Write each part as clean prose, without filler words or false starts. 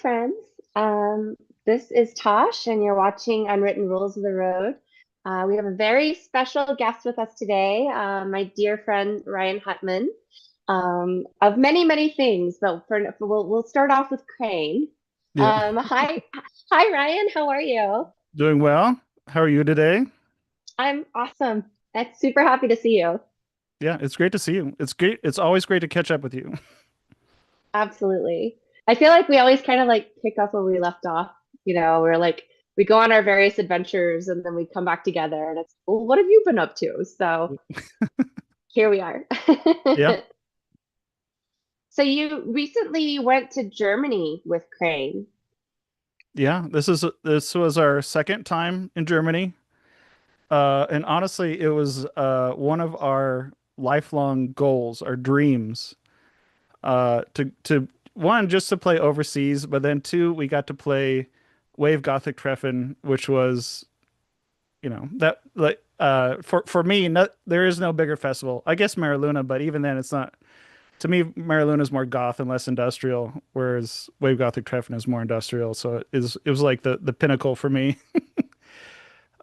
friends. This is Tosh, and you're watching Unwritten Rules of the Road. We have a very special guest with us today, my dear friend Ryan Hutman, of many, many things. But we'll start off with Kreign. Yeah, Hi, hi, Ryan. How are you? doing well. How are you today? I'm awesome. I'm super happy to see you. Yeah, it's great to see you. It's great. It's always great to catch up with you. Absolutely. I feel like we always kind of like pick up where we left off. We're like we go on our various adventures and then we come back together and it's, well, what have you been up to? So here we are. Yeah, So you recently went to Germany with Crane. yeah. This was our second time in Germany, and honestly, it was one of our lifelong goals, our dreams, to one just to play overseas, but then two, we got to play Wave Gothic Treffen, which was that like for me, there is no bigger festival. I guess Mariluna, but even then, it's not. To me, Mariluna is more goth and less industrial, whereas Wave Gothic Treffen is more industrial. So it was like the pinnacle for me.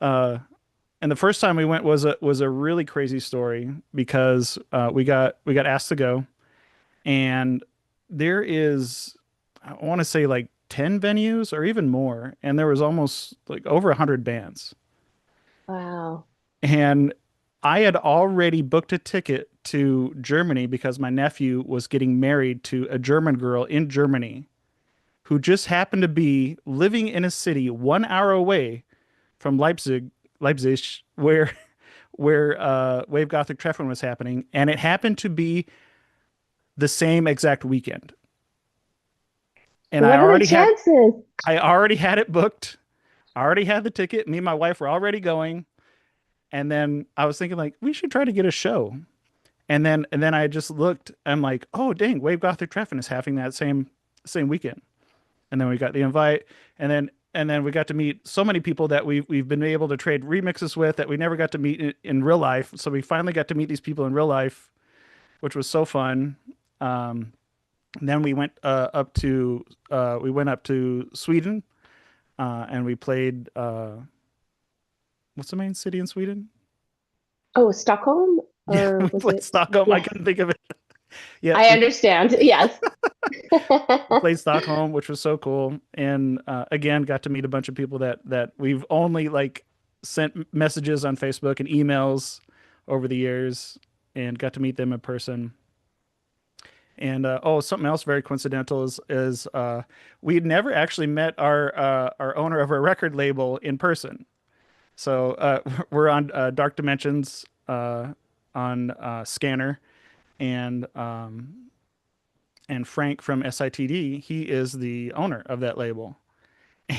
Uh, and the first time we went was a really crazy story because we got asked to go, and there is I want to say like 10 venues or even more, and there was almost like over 100 bands. Wow. And I had already booked a ticket to Germany because my nephew was getting married to a German girl in Germany who just happened to be living in a city 1 hour away from Leipzig, where Wave Gothic Treffen was happening, and it happened to be the same exact weekend. And What are the chances? I already had it booked. I already had the ticket. Me and my wife were already going. And then I was thinking like we should try to get a show. And then I just looked. I'm like, oh dang, Wave Gothic Treffen is having that same weekend. And then we got the invite, and then we got to meet so many people that we've been able to trade remixes with that we never got to meet in real life. So we finally got to meet these people in real life, which was so fun. Um, then we went up to Sweden, and we played what's the main city in Sweden? Oh, Stockholm? Yeah, Or we was played it? Stockholm. I Yes, couldn't think of it. Yeah, I understand. Yes. we played Stockholm, which was so cool, and again got to meet a bunch of people that we've only like sent messages on Facebook and emails over the years, and got to meet them in person. And oh, something else very coincidental is we'd never actually met our owner of our record label in person. So we're on Dark Dimensions on Scanner, and Frank from SITD, he is the owner of that label.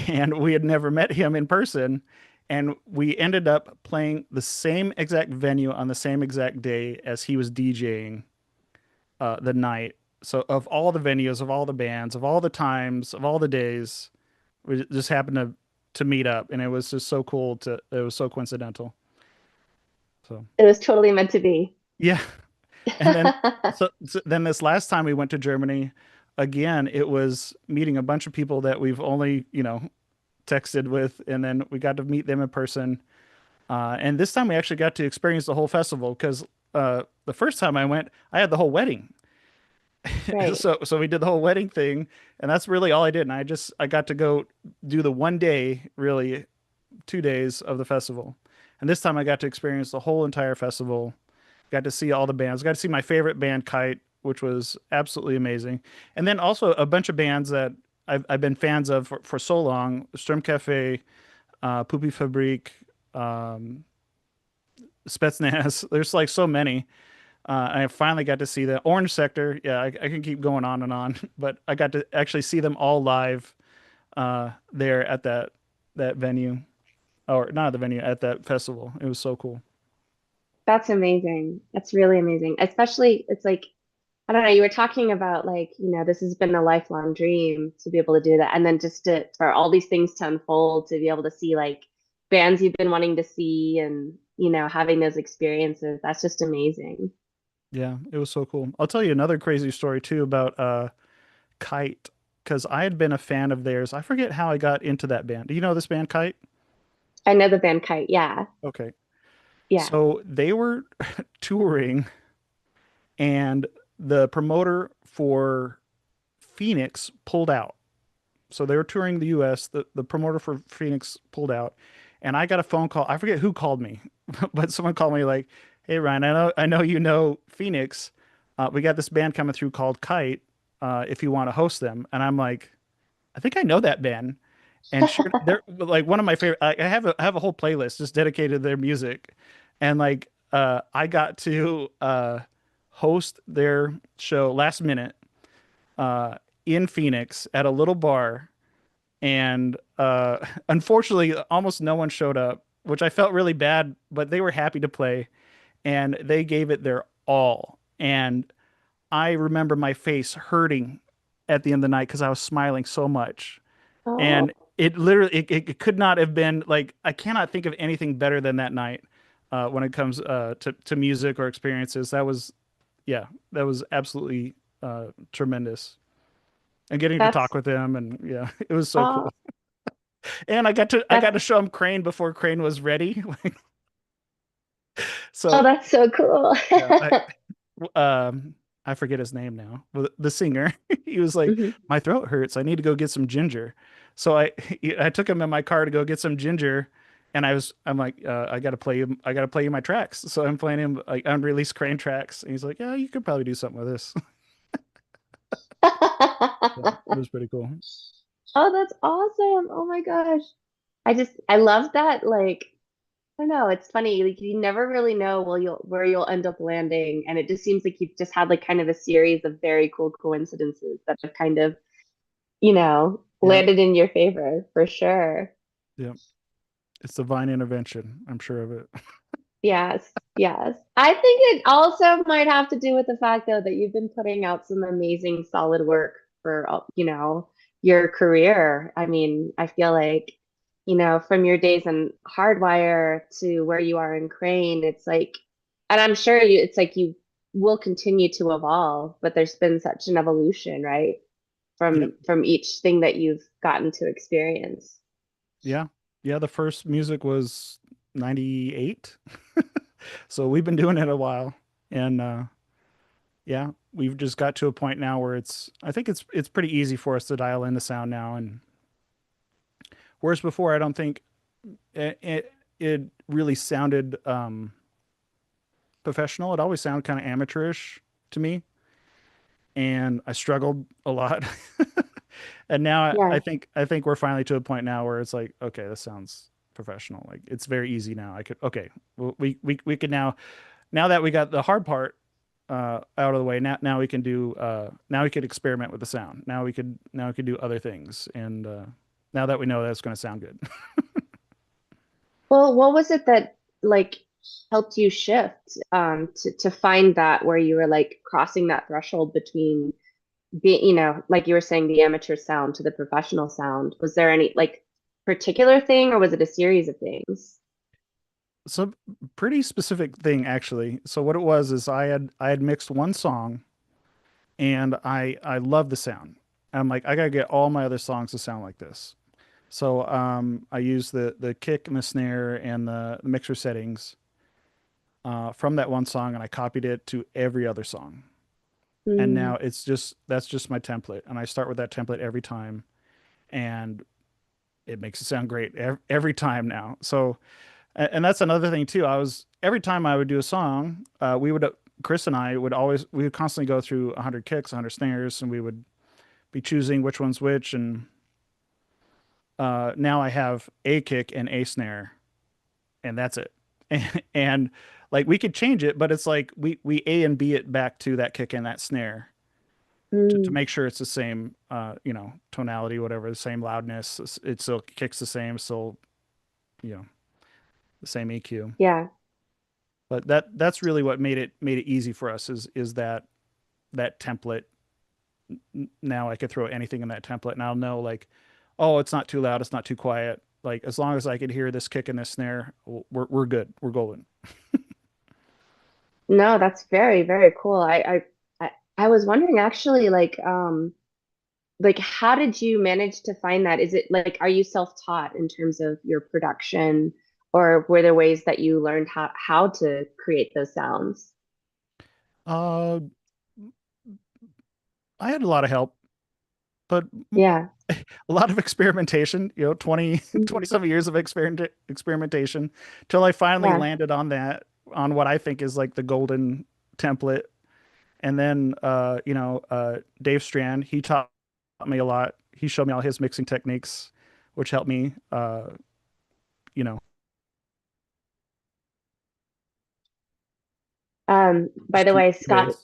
And we had never met him in person. And we ended up playing the same exact venue on the same exact day as he was DJing the night. So, of all the venues, of all the bands, of all the times, of all the days, we just happened to meet up. And it was just so cool it was so coincidental. So, It was totally meant to be. yeah. And then, so then this last time we went to Germany, again, it was meeting a bunch of people that we've only, texted with, and then we got to meet them in person. And this time we actually got to experience the whole festival because the first time I went, I had the whole wedding. Right. So we did the whole wedding thing, and that's really all I did. And I got to go do the one day, really 2 days of the festival. And this time I got to experience the whole entire festival. Got to see all the bands. Got to see my favorite band, Kite, which was absolutely amazing. And then also a bunch of bands that I've been fans of for so long: Sturm Cafe, Poopy Fabrique, um, Spetsnaz. There's like so many. I finally got to see the Orange Sector. Yeah, I can keep going on and on, but I got to actually see them all live there at that venue, or not the venue, at that festival. It was so cool. That's amazing. That's really amazing. Especially, it's like, I don't know, you were talking about like, this has been a lifelong dream to be able to do that. And then just for all these things to unfold, to be able to see like bands you've been wanting to see and, having those experiences. That's just amazing. Yeah, it was so cool. I'll tell you another crazy story too about Kite. because I had been a fan of theirs. I forget how I got into that band. Do you know this band, Kite? I know the band Kite. Yeah. Okay. Yeah. So they were touring, and the promoter for Phoenix pulled out. So they were touring the US. The promoter for Phoenix pulled out. And I got a phone call. I forget who called me, but someone called me like, "Hey Ryan, I know you know Phoenix. We got this band coming through called Kite. If you want to host them." And I'm like, I think I know that band. And sure, they're like one of my favorite. I have a whole playlist just dedicated to their music, and like I got to host their show last minute in Phoenix at a little bar, and unfortunately, almost no one showed up, which I felt really bad. But they were happy to play, and they gave it their all. And I remember my face hurting at the end of the night because I was smiling so much, Oh, and it literally it could not have been like I cannot think of anything better than that night when it comes to music or experiences. That was yeah, that was absolutely tremendous. And getting to talk that's with him, and yeah, it was so oh cool. And I got to that's show him Kreign before Kreign was ready. oh So that's so cool. yeah, um I forget his name now. The singer, he was like, Mhm. "My throat hurts. I need to go get some ginger." So I took him in my car to go get some ginger, and I'm like, I gotta play you my tracks. So I'm playing him like unreleased Kreign tracks, and he's like, "Yeah, you could probably do something with this." Yeah, it was pretty cool. Oh, that's awesome. Oh my gosh. I love that like I don't know, it's funny. Like you never really know where you'll end up landing. And it just seems like you've just had like kind of a series of very cool coincidences that have kind of, Yeah, landed in your favor for sure. yeah, it's divine intervention. I'm sure of it. Yes, yes. I think it also might have to do with the fact though that you've been putting out some amazing solid work for your career. I mean, I feel like, from your days in Hardwire to where you are in Crane, it's like, and I'm sure it's like you will continue to evolve, but there's been such an evolution, right? Yep. From each thing that you've gotten to experience. Yeah. Yeah, the first music was 98. So we've been doing it a while. And yeah, we've just got to a point now where I think it's pretty easy for us to dial in the sound now. And whereas before, I don't think it really sounded professional. It always sounded kind of amateurish to me, and I struggled a lot. And now I Yeah. think we're finally to a point now where it's like, okay, this sounds professional. Like it's very easy now. I could okay, we could now that we got the hard part out of the way, now we can do now we could experiment with the sound. Now we could do other things, and now that we know that's going to sound good. Well, what was it that like helped you shift to find that where you were like crossing that threshold between being, like you were saying, the amateur sound to the professional sound? Was there any like particular thing or was it a series of things? So pretty specific thing actually. So what it was is I had mixed one song, and I love the sound. I'm like, I gotta get all my other songs to sound like this. So I use the kick and the snare and the mixer settings from that one song, and I copied it to every other song. And now Mm, that's just my template, and I start with that template every time, and it makes it sound great every time now. So and that's another thing too. I was every time I would do a song, Chris and I we would constantly go through 100 kicks, 100 snares, and we would be choosing which one's which. And now I have a kick and a snare, and that's it. And like we could change it, but it's like we A and B it back to that kick and that snare to mm, make sure it's the same, tonality, whatever, the same loudness. It still kicks the same, still, you know, the same EQ. yeah. But that's really what made it easy for us is that template. Now I could throw anything in that template, and I'll know like, oh, it's not too loud, it's not too quiet. Like as long as I could hear this kick and this snare, we're good. We're golden. No, that's very, very cool. I was wondering actually, like, like how did you manage to find that? Is it like, are you self-taught in terms of your production, or were there ways that you learned how to create those sounds? Uh, I had a lot of help, but Yeah. a lot of experimentation, 20, Mhm. 27 years of experimentation till I finally Yeah. landed on on what I think is like the golden template. And then, Dave Strand, he taught me a lot. He showed me all his mixing techniques, which helped me, you know, By just the way, ways.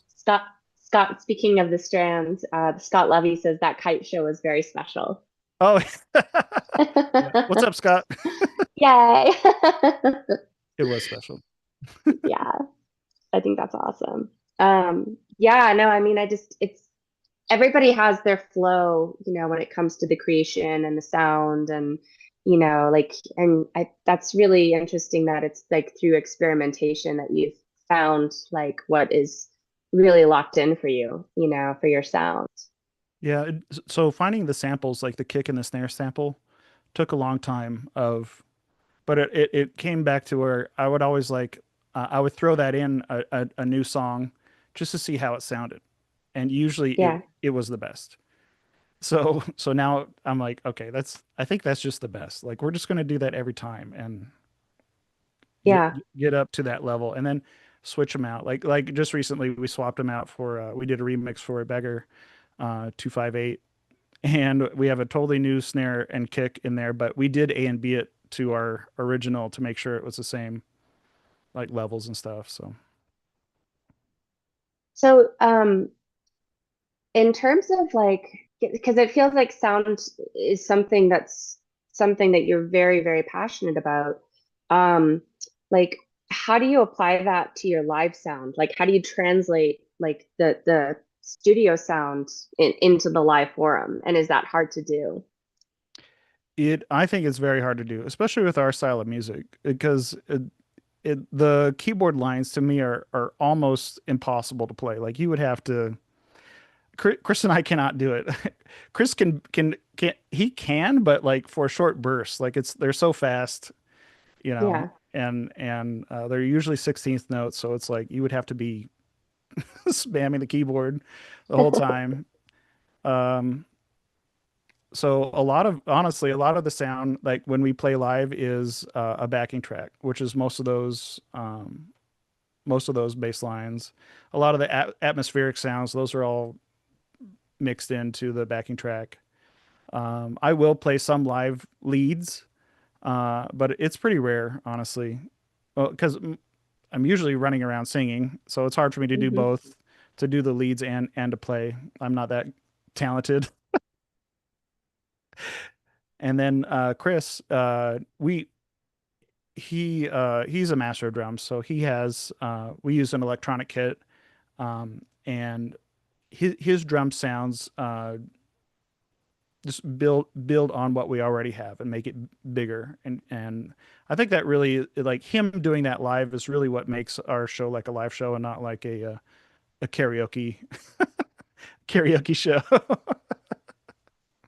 Scott, speaking of the strands, Scott Levy says that kite show was very special. Oh, yeah. What's up, Scott? Yay. It was special. Yeah, I think that's awesome. Yeah, no, I mean, it's everybody has their flow, when it comes to the creation and the sound and, like, and that's really interesting that it's like through experimentation that you've found like what is really locked in for you, for your sound. Yeah. So finding the samples, like the kick and the snare sample, took a long time but it came back to where I would always I would throw that in a new song just to see how it sounded. And usually Yeah, it was the best. So now I'm like, okay, I think that's just the best. Like we're just going to do that every time and get yeah. get up to that level and then switch them out. Like just recently we swapped them out for we did a remix for a Beggar 258 and we have a totally new snare and kick in there, but we did A and B it to our original to make sure it was the same like levels and stuff. So So, in terms of like, because it feels like sound is something that you're very, very passionate about. Um, like, how do you apply that to your live sound? Like, how do you translate like the studio sound into the live forum? And is that hard to do? I think it's very hard to do, especially with our style of music, because the keyboard lines to me are almost impossible to play. Like you would have to. Chris and I cannot do it. Chris can he can, but like for short bursts, like they're so fast, Yeah. and they're usually 16th notes, so it's like you would have to be spamming the keyboard the whole time. Um, so honestly, a lot of the sound, like when we play live, is a backing track, which is most of those bass lines. A lot of the atmospheric sounds, those are all mixed into the backing track. I will play some live leads, but it's pretty rare, honestly, because I'm usually running around singing, so it's hard for me to do Hmm. both, to do the leads and to play. I'm not that talented. And then Chris, we he's a master of drums, so he has we use an electronic kit, and his drum sounds just build on what we already have and make it bigger. And I think that really like him doing that live is really what makes our show like a live show and not like a karaoke show.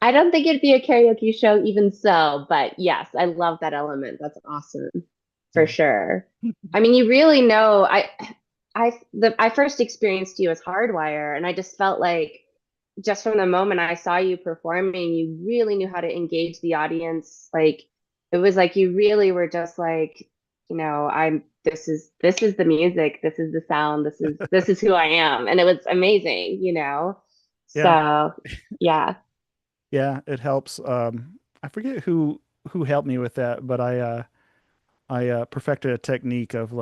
I don't think it'd be a karaoke show even so, but yes, I love that element. That's awesome for Yeah. sure. I mean, you really know, I first experienced you as Hardwire, and I just felt like just from the moment I saw you performing, you really knew how to engage the audience. Like it was like you really were just like, this is the music, this is the sound, this is who I am. And it was amazing. Yeah. So yeah. Yeah, it helps. I forget who helped me with that, but I perfected a technique of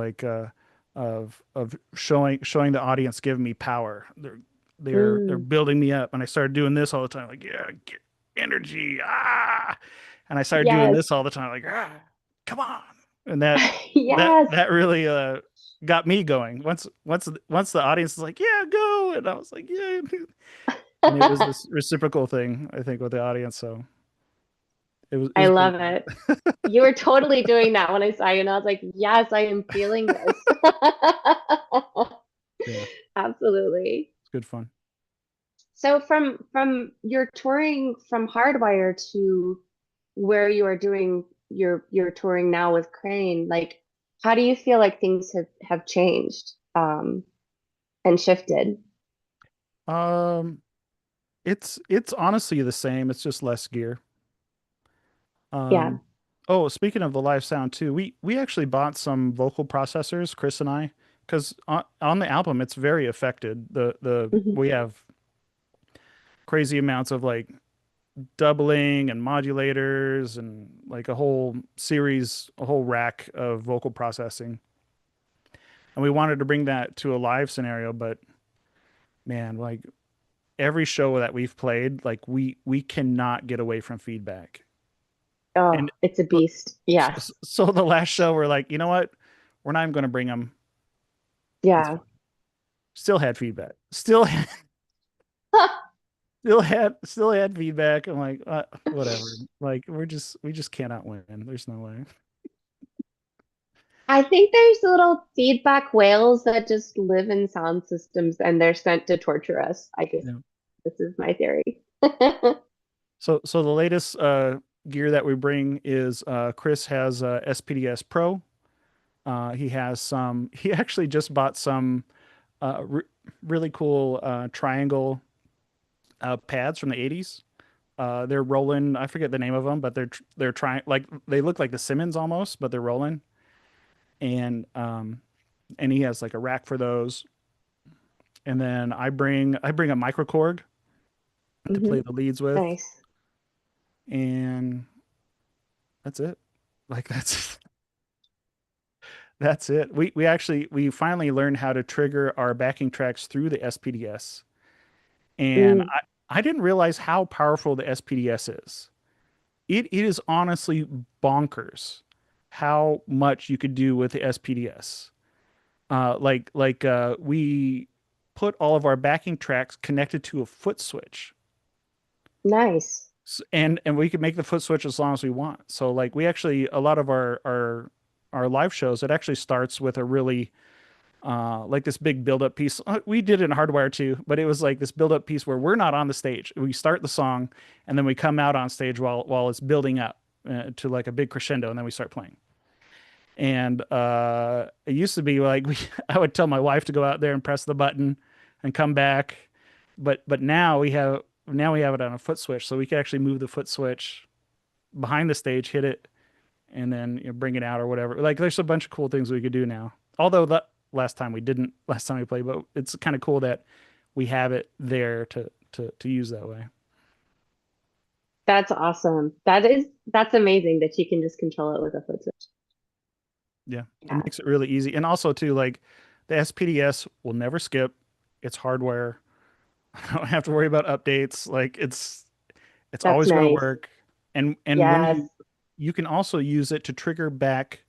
of showing the audience, giving me power. They're Mm. building me up, and I started doing this all the time, like yeah, get energy, and I started doing Yes. this all the time, like come on, and that Yes. that really got me going. Once the audience is like yeah, go, and I was like yeah, and it was this reciprocal thing, I think, with the audience. So it I was pretty love fun. it. You were totally doing that when I saw you, and I was like, yes, I am feeling this. Yeah, Absolutely. it's good fun. So from your touring from Hardwire to where you are doing your touring now with Kreign, like how do you feel like things have changed and shifted? Um, it's honestly the same. It's just less gear. Yeah. Um, oh, speaking of the live sound too, we actually bought some vocal processors, Chris and I, because on the album it's very affected. The Mhm. we have crazy amounts of like doubling and modulators and like a whole series, a whole rack of vocal processing. And we wanted to bring that to a live scenario, but man, like every show that we've played, like we cannot get away from feedback. Oh, And it's a beast. Yes. so the last show, we're like, you know what? We're not even going to bring them. It's Yeah. fine. Still had feedback. Still had feedback. I'm like, whatever. Like we just cannot win. There's no way. I think there's little feedback whales that just live in sound systems and they're sent to torture us. I guess Yeah. this is my theory. So the latest gear that we bring is Chris has SPDS Pro. He has some. He actually just bought some re really cool triangle pads from the 80s. They're rolling. I forget the name of them, but they're trying like they look like the Simmons almost, but they're rolling. And and he has like a rack for those. And then I bring a microKORG to Hmm. play the leads with, Nice. and that's it. Like that's it. We finally learned how to trigger our backing tracks through the SPDS. And Mm, I didn't realize how powerful the SPDS is. It is honestly bonkers how much you could do with the SPDS. We put all of our backing tracks connected to a foot switch. nice. And we could make the foot switch as long as we want. So like we actually a lot of our live shows, it actually starts with a really like this big build up piece. We did it in Hardwire too, but it was like this build up piece where we're not on the stage. We start the song and then we come out on stage while it's building up to like a big crescendo, and then we start playing. And it used to be like I would tell my wife to go out there and press the button and come back, but now we have it on a foot switch, so we can actually move the foot switch behind the stage, hit it, and then bring it out or whatever. Like there's a bunch of cool things we could do now. Although the last time we played, but it's kind of cool that we have it there to use that way. That's awesome. That's amazing that you can just control it with a foot switch. Yeah, it Yeah, makes it really easy. And also too, like the SPDS will never skip. It's hardware. I don't have to worry about updates. Like it's that's always going to nice. work. And when Yes. you can also use it to trigger back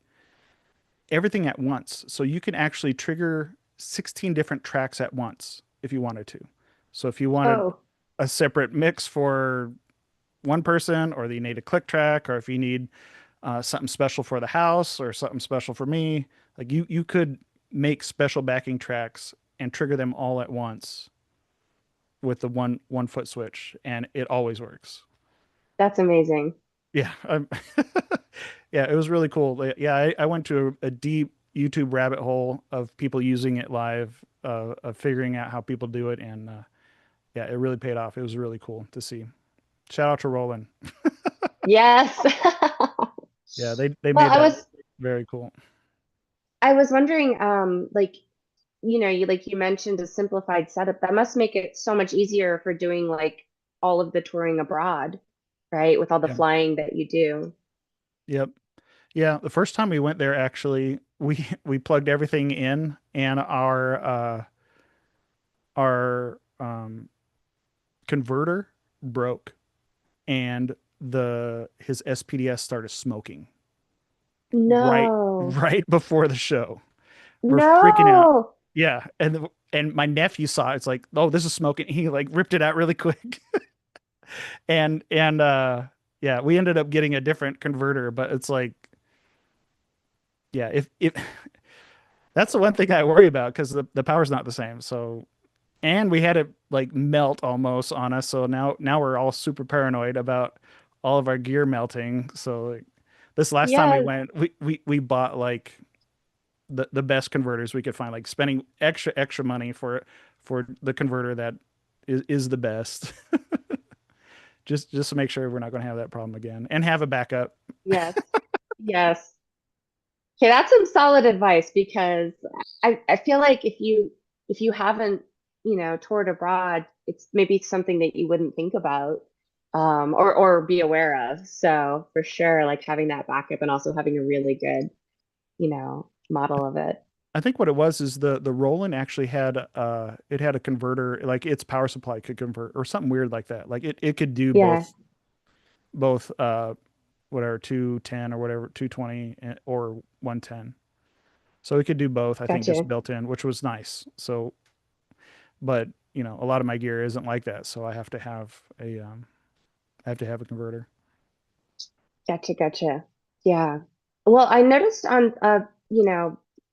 everything at once. So you can actually trigger 16 different tracks at once if you wanted to. So if you wanted Oh, a separate mix for one person, or you need a click track, or if you need something special for the house or something special for me, like you could make special backing tracks and trigger them all at once with the one foot switch, and it always works. that's amazing. Yeah, yeah, it was really cool. Yeah, I went to a deep YouTube rabbit hole of people using it live, of figuring out how people do it, and yeah, it really paid off. It was really cool to see. Shout out to Roland. Yes. Yeah, they Well, made that very cool. I was wondering, like, you mentioned a simplified setup. That must make it so much easier for doing like all of the touring abroad, right? With all the Yeah. flying that you do. Yep. Yeah, the first time we went there, actually, we plugged everything in, and our converter broke, and the his SPDS started smoking right No, right before the show. We're freaking out. no, Yeah, and my nephew saw it. It's like, oh, this is smoking. He like ripped it out really quick, and yeah, we ended up getting a different converter, but it's like, yeah, if that's the one thing I worry about because the power's not the same. So and we had it like melt almost on us. So now we're all super paranoid about all of our gear melting. So like, this last time we Yes. went, we bought like the best converters we could find, like spending extra money for the converter that is the best. Just to make sure we're not going to have that problem again and have a backup. Yes. Yes. Okay, that's some solid advice because I feel like if you haven't, toured abroad, it's maybe something that you wouldn't think about or be aware of. So for sure, like having that backup and also having a really good, model of it. I think what it was is the Roland actually had it had a converter, like its power supply could convert or something weird like that. Like it could do Yeah, both whatever 210 or whatever 220 or 110. So it could do both, I think, gotcha. just built in, which was nice. So, but a lot of my gear isn't like that, so I have to have a converter. Gotcha, gotcha. Yeah. Well, I noticed on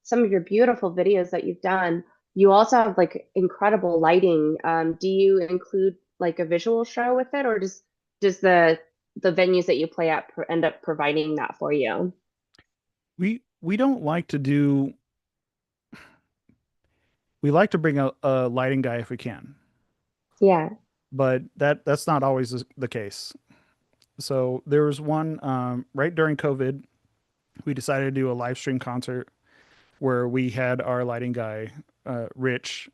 some of your beautiful videos that you've done, you also have like incredible lighting. Do you include like a visual show with it, or does the venues that you play at end up providing that for you? We don't like to do we like to bring a lighting guy if we can, Yeah, but that's not always the case. So there was one right during COVID, we decided to do a live stream concert where we had our lighting guy, Rich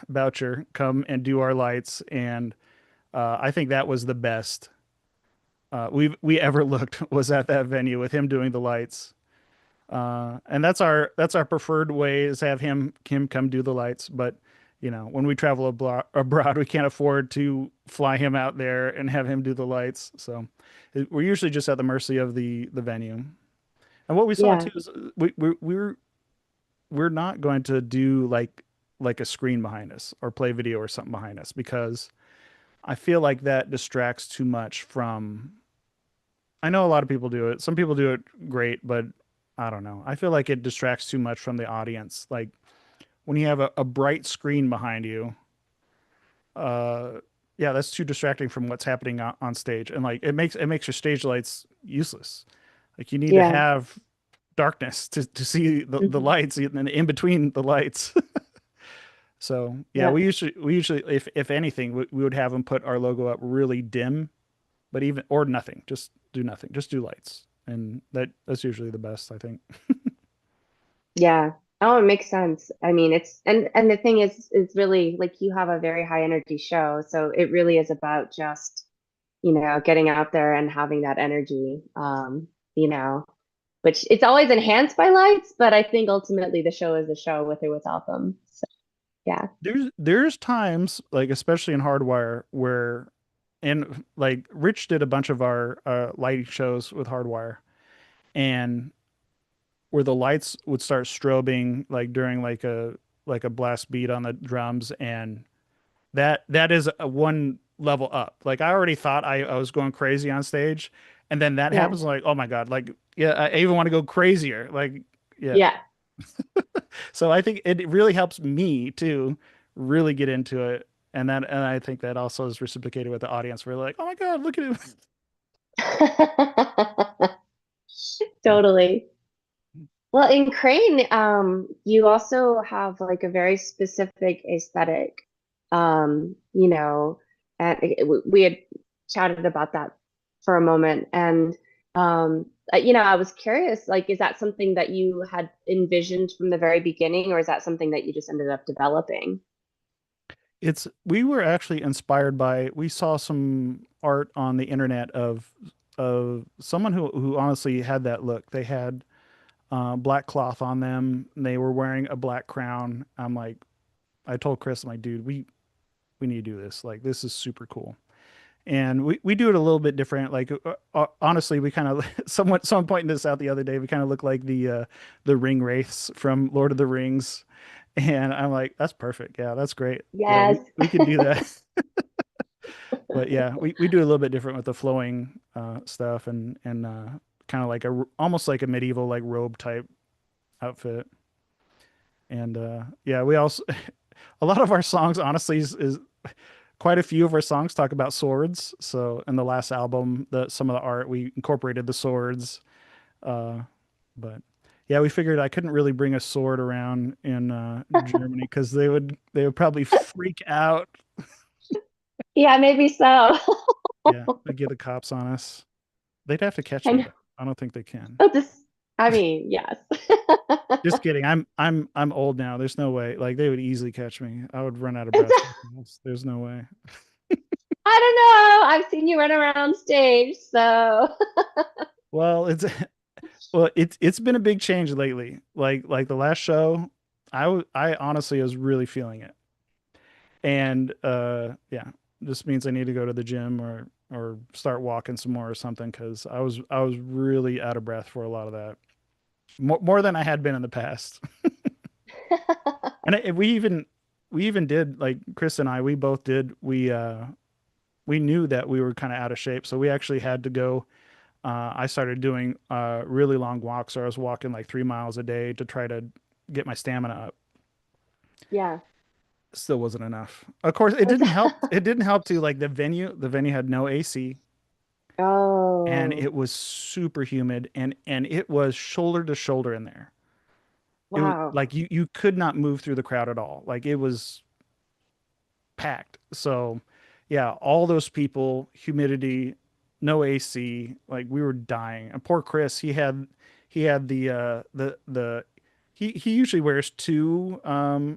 Boucher, come and do our lights, and I think that was the best we ever looked was at that venue with him doing the lights. And that's our preferred way is have him come do the lights. But when we travel abroad, we can't afford to fly him out there and have him do the lights. So we're usually just at the mercy of the venue. And what we saw yeah, too is we're not going to do like a screen behind us or play video or something behind us because I feel like that distracts too much from. I know a lot of people do it. Some people do it great, but I don't know. I feel like it distracts too much from the audience. Like when you have a bright screen behind you, uh, yeah, that's too distracting from what's happening on stage, and like it makes your stage lights useless. Like you need to yeah. have darkness to see the Hmm. lights and in between the lights. So yeah, Yeah, we usually if anything we would have them put our logo up really dim, but even or nothing, just do nothing, just do lights, and that's usually the best, I think. yeah. Oh, it makes sense. I mean, and the thing is really like you have a very high energy show, so it really is about just getting out there and having that energy, you know, which it's always enhanced by lights, but I think ultimately the show is a show with or without them. So yeah, There's times like especially in Hardwire where and like Rich did a bunch of our lighting shows with Hardwire and where the lights would start strobing like during like a blast beat on the drums, and that is a one level up. Like I already thought I was going crazy on stage, and then that yeah, happens, like, oh my God, like yeah, I even want to go crazier. Like yeah. yeah. So I think it really helps me to really get into it. And I think that also is reciprocated with the audience. We're like, oh my God, look at him. Yeah. Totally. Well, in Crane, you also have like a very specific aesthetic, you know, and we had chatted about that for a moment. And, I was curious, like, is that something that you had envisioned from the very beginning, or is that something that you just ended up developing? We were actually inspired by, we saw some art on the internet of someone who honestly had that look. They had black cloth on them. And they were wearing a black crown. I told Chris, I'm like, dude, we need to do this. Like, this is super cool. And we do it a little bit different. Like honestly, we kind of someone pointed this out the other day. We kind of look like the ring wraiths from Lord of the Rings, and I'm like, that's perfect. Yeah, that's great. Yeah, Yes. we could do that. But yeah, we do a little bit different with the flowing stuff and kind of like almost like a medieval like robe type outfit. And yeah, we also a lot of our songs, honestly, is quite a few of our songs talk about swords. So in the last album, some of the art we incorporated the swords. Uh, but yeah, we figured I couldn't really bring a sword around in Germany because they would probably freak out. Yeah, maybe so. Yeah, they'd get the cops on us. They'd have to catch me And though. I don't think they can. oh, this, I mean, yes. Just kidding. I'm old now. There's no way. Like they would easily catch me. I would run out of breath. There's no way. I don't know. I've seen you run around stage, so Well, it's been a big change lately. Like the last show, I honestly was really feeling it. And yeah, this means I need to go to the gym or start walking some more or something because I was really out of breath for a lot of that. More than I had been in the past. And we even did like Chris and I, we both did we knew that we were kind of out of shape, so we actually had to go. I started doing really long walks, or I was walking like 3 miles a day to try to get my stamina up. yeah. Still wasn't enough. Of course, it didn't help. It didn't help to like the venue. The venue had no AC, and Oh, it was super humid, and it was shoulder to shoulder in there. It was wow. like you could not move through the crowd at all. Like it was packed. So, yeah, all those people, humidity, no AC, like we were dying. And poor Chris, he had the he usually wears two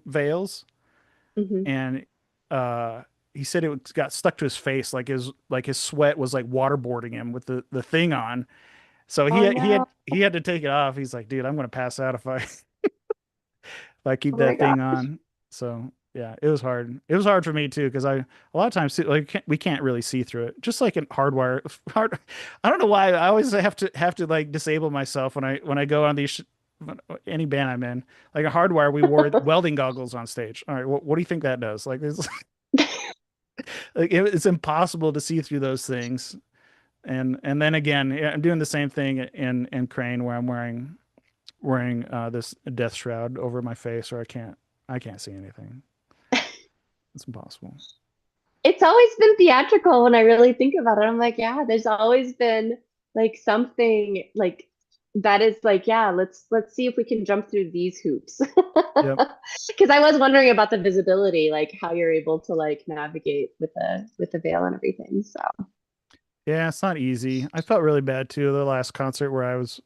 veils, Hmm. and uh he said got stuck to his face, like his sweat was like waterboarding him with the thing on. So he Oh had, he no. had he had to take it off. He's like, dude, I'm gonna pass out if I keep Oh my that God. thing on. So yeah, it was hard. It was hard for me too because I a lot of times like we can't really see through it. Just like in hardwire, I don't know why I always have to like disable myself when I go on these any band I'm in. Like a hardwire, we wore welding goggles on stage. All right, what do you think that does? Like it's like it's impossible to see through those things. And then again, yeah, I'm doing the same thing in Kreign where I'm wearing this death shroud over my face, or I can't see anything. It's impossible. It's always been theatrical when I really think about it. I'm like, yeah, there's always been like something like that is like, yeah, let's see if we can jump through these hoops. Yep. Because I was wondering about the visibility, like how you're able to like navigate with the veil and everything. So Yeah, it's not easy. I felt really bad too. The last concert where I was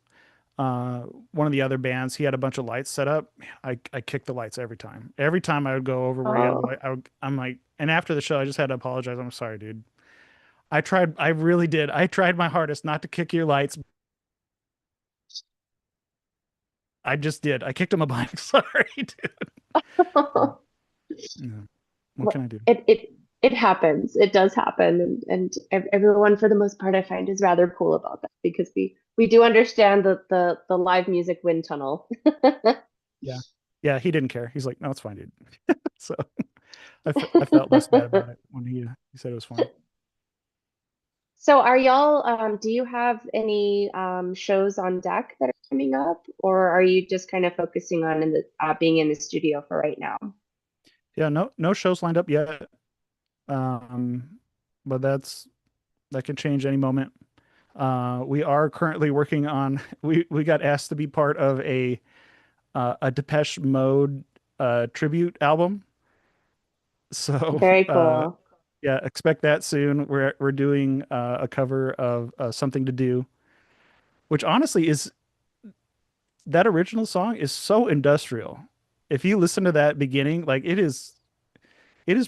uh one of the other bands, he had a bunch of lights set up. I kicked the lights every time. Every time I would go over where he had the oh light, I'm like, and after the show, I just had to apologize. I'm sorry, dude. I tried. I really did. I tried my hardest not to kick your lights. I just did. I kicked him a bunch. Sorry, dude. Yeah. What can well, I do? it happens. It does happen, and everyone for the most part I find is rather cool about that because we do understand the live music wind tunnel. Yeah. Yeah, he didn't care. He's like, no, it's fine, dude. So I felt less bad about it when he said it was fine. So are y'all do you have any shows on deck that are coming up, or are you just kind of focusing on in the being in the studio for right now? Yeah, no shows lined up yet. Um, but that can change any moment. We are currently working on we got asked to be part of a Depeche Mode tribute album. So Very cool. yeah, expect that soon. We're doing a cover of Something to Do, which honestly is that original song is so industrial. If you listen to that beginning, like it is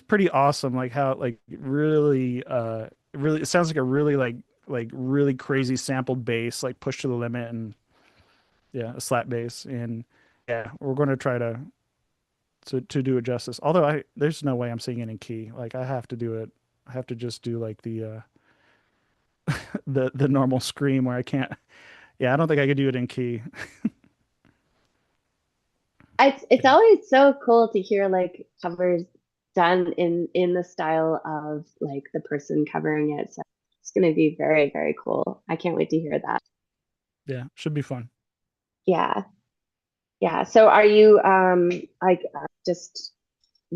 pretty awesome. Like how like really it sounds like a really like really crazy sampled bass, like pushed to the limit, and yeah, a slap bass. And yeah, we're going to try to do it justice. Although there's no way I'm singing in key. Like I have to do it. I have to just do like the normal scream where I can't. Yeah, I don't think I could do it in key. It's always so cool to hear like covers done in the style of like the person covering it. So it's going to be very, very cool. I can't wait to hear that. Yeah, should be fun. Yeah. Yeah. So are you like just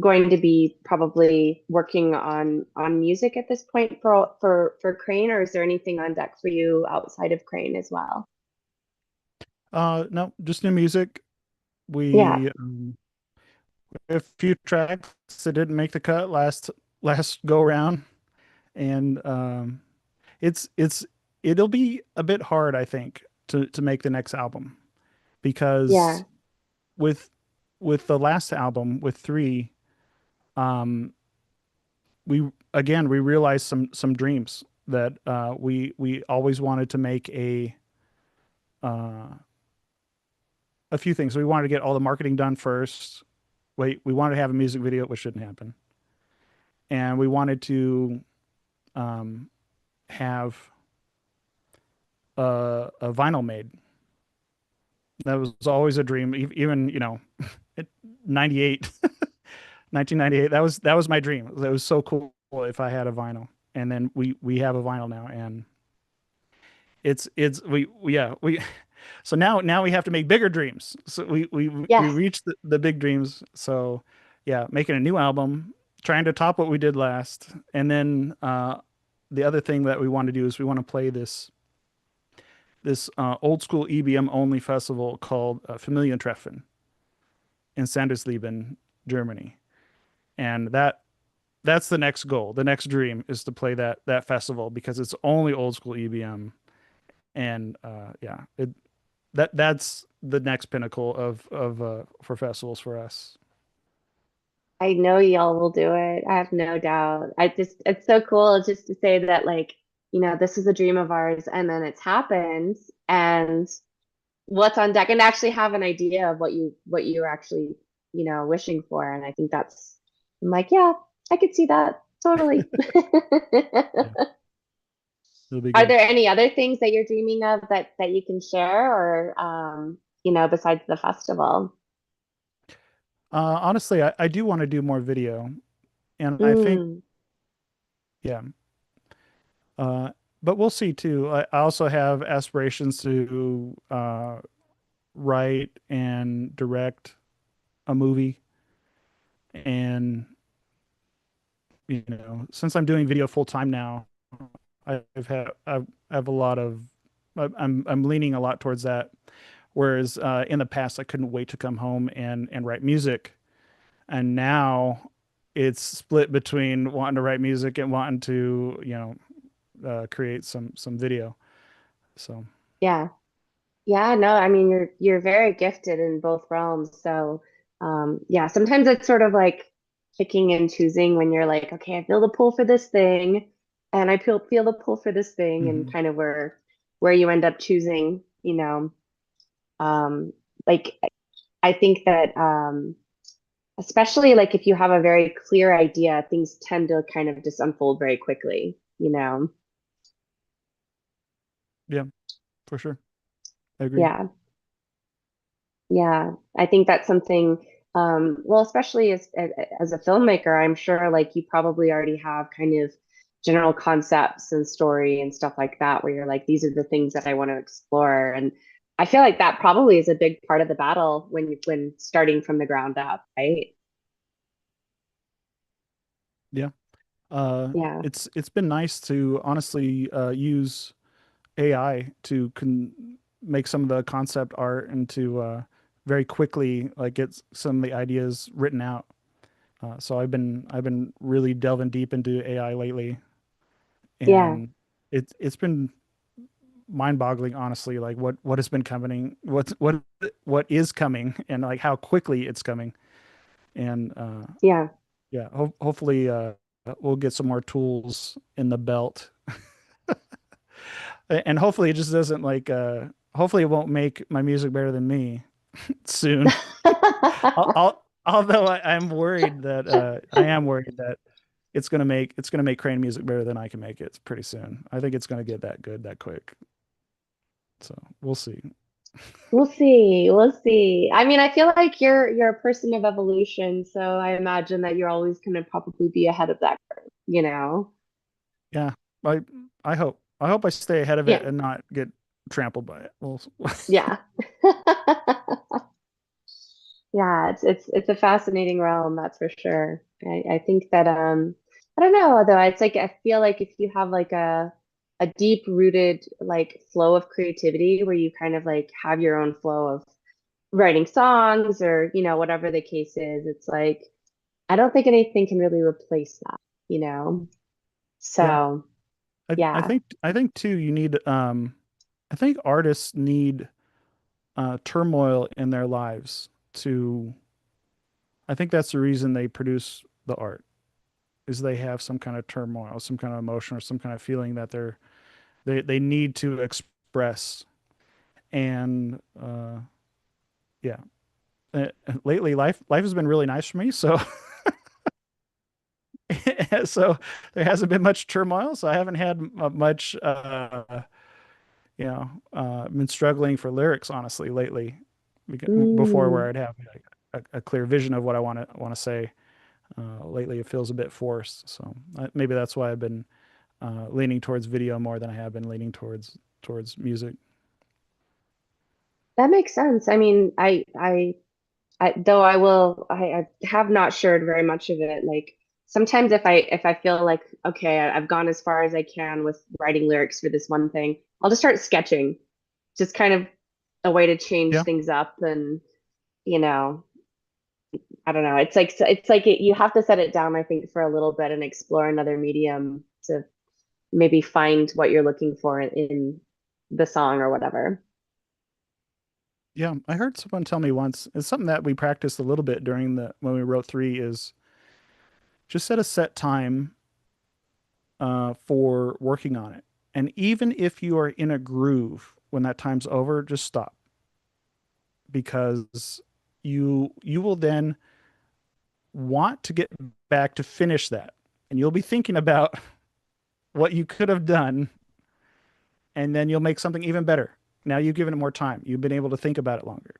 going to be probably working on music at this point for Kreign, or is there anything on deck for you outside of Kreign as well? No, just new music. Yeah, We a few tracks that didn't make the cut last go around, and it's it'll be a bit hard, I think, to make the next album because yeah, with the last album with three, um, we realized some dreams that we always wanted to make uh, a few things. We wanted to get all the marketing done first. Wait, we wanted to have a music video, which didn't happen, and we wanted to um, have a vinyl made. That was always a dream. Even, at 98, 1998. That was my dream. It was so cool if I had a vinyl. And then we have a vinyl now, and it's we yeah we so now we have to make bigger dreams. So we yes. reached the big dreams. So yeah, making a new album, trying to top what we did last, and then the other thing that we want to do is we want to play this old school EBM only festival called Familientreffen in Sandersleben, Germany, and that's the next goal. The next dream is to play that festival because it's only old school EBM, and yeah, that's the next pinnacle of for festivals for us. I know y'all will do it. I have no doubt. It's so cool just to say that, like, this is a dream of ours and then it's happened and what's on deck, and actually have an idea of what you were actually, wishing for. And I think I'm like, yeah, I could see that totally. Yeah, it'll be Are good. there any other things that you're dreaming of that you can share, or besides the festival? Honestly, I do want to do more video, and I think Mm, yeah, uh, but we'll see too. I also have aspirations to write and direct a movie, and since I'm doing video full time now, I have a lot of I'm leaning a lot towards that. Whereas in the past, I couldn't wait to come home and write music, and now it's split between wanting to write music and wanting to create some video. So yeah. Yeah, no, I mean you're very gifted in both realms. So yeah, sometimes it's sort of like picking and choosing when you're like, okay, I feel the pull for this thing and I feel the pull for this thing, and mhm. kind of where you end up choosing, um like I think that especially like if you have a very clear idea, things tend to kind of just unfold very quickly. Yeah, for sure, I agree. Yeah. Yeah, I think that's something, well, especially as a filmmaker, I'm sure like you probably already have kind of general concepts and story and stuff like that, where you're like, these are the things that I want to explore. And I feel like that probably is a big part of the battle when starting from the ground up, right? Yeah, uh, Yeah, it's been nice to honestly use AI to make some of the concept art and to very quickly like get some of the ideas written out. So I've been really delving deep into AI lately, yeah, and it's been mind-boggling, honestly. Like what has been coming, what is coming, and like how quickly it's coming. And yeah, yeah, hopefully we'll get some more tools in the belt, and hopefully it just doesn't like hopefully it won't make my music better than me soon. Although I'm worried that I am worried that it's gonna make Crane music better than I can make it pretty soon. I think it's gonna get that good that quick. So we'll see. We'll see. We'll see. I mean, I feel like you're a person of evolution, so I imagine that you're always going to probably be ahead of that curve. Yeah, I I hope I stay ahead of it Yeah. and not get trampled by it. Well, Yeah. Yeah, it's a fascinating realm, that's for sure. I think that I don't know though, it's like I feel like if you have like a deep rooted like flow of creativity where you kind of like have your own flow of writing songs or you know whatever the case is, it's like I don't think anything can really replace that, you know. Yeah. So, yeah. I think too you need I think artists need turmoil in their lives to I think that's the reason they produce the art is they have some kind of turmoil, some kind of emotion or some kind of feeling that they need to express. And yeah, uh, lately life has been really nice for me, so so there hasn't been much turmoil, so I haven't had much been struggling for lyrics honestly lately. Before where Mm, I'd have like a clear vision of what I want to say. Lately it feels a bit forced, so maybe that's why I've been leaning towards video more than I have been leaning towards music. that makes sense. I mean, though I have not shared very much of it. Like sometimes if I feel like okay, I've gone as far as I can with writing lyrics for this one thing, I'll just start sketching, just kind of a way to change Yeah. things up and you know, I don't know. It's like you have to set it down, I think, for a little bit and explore another medium to maybe find what you're looking for in the song or whatever. Yeah, I heard someone tell me once, it's something that we practiced a little bit during the when we wrote three is just set a set time for working on it. And even if you are in a groove when that time's over, just stop because you will then want to get back to finish that. And you'll be thinking about what you could have done, and then you'll make something even better. Now you've given it more time. You've been able to think about it longer.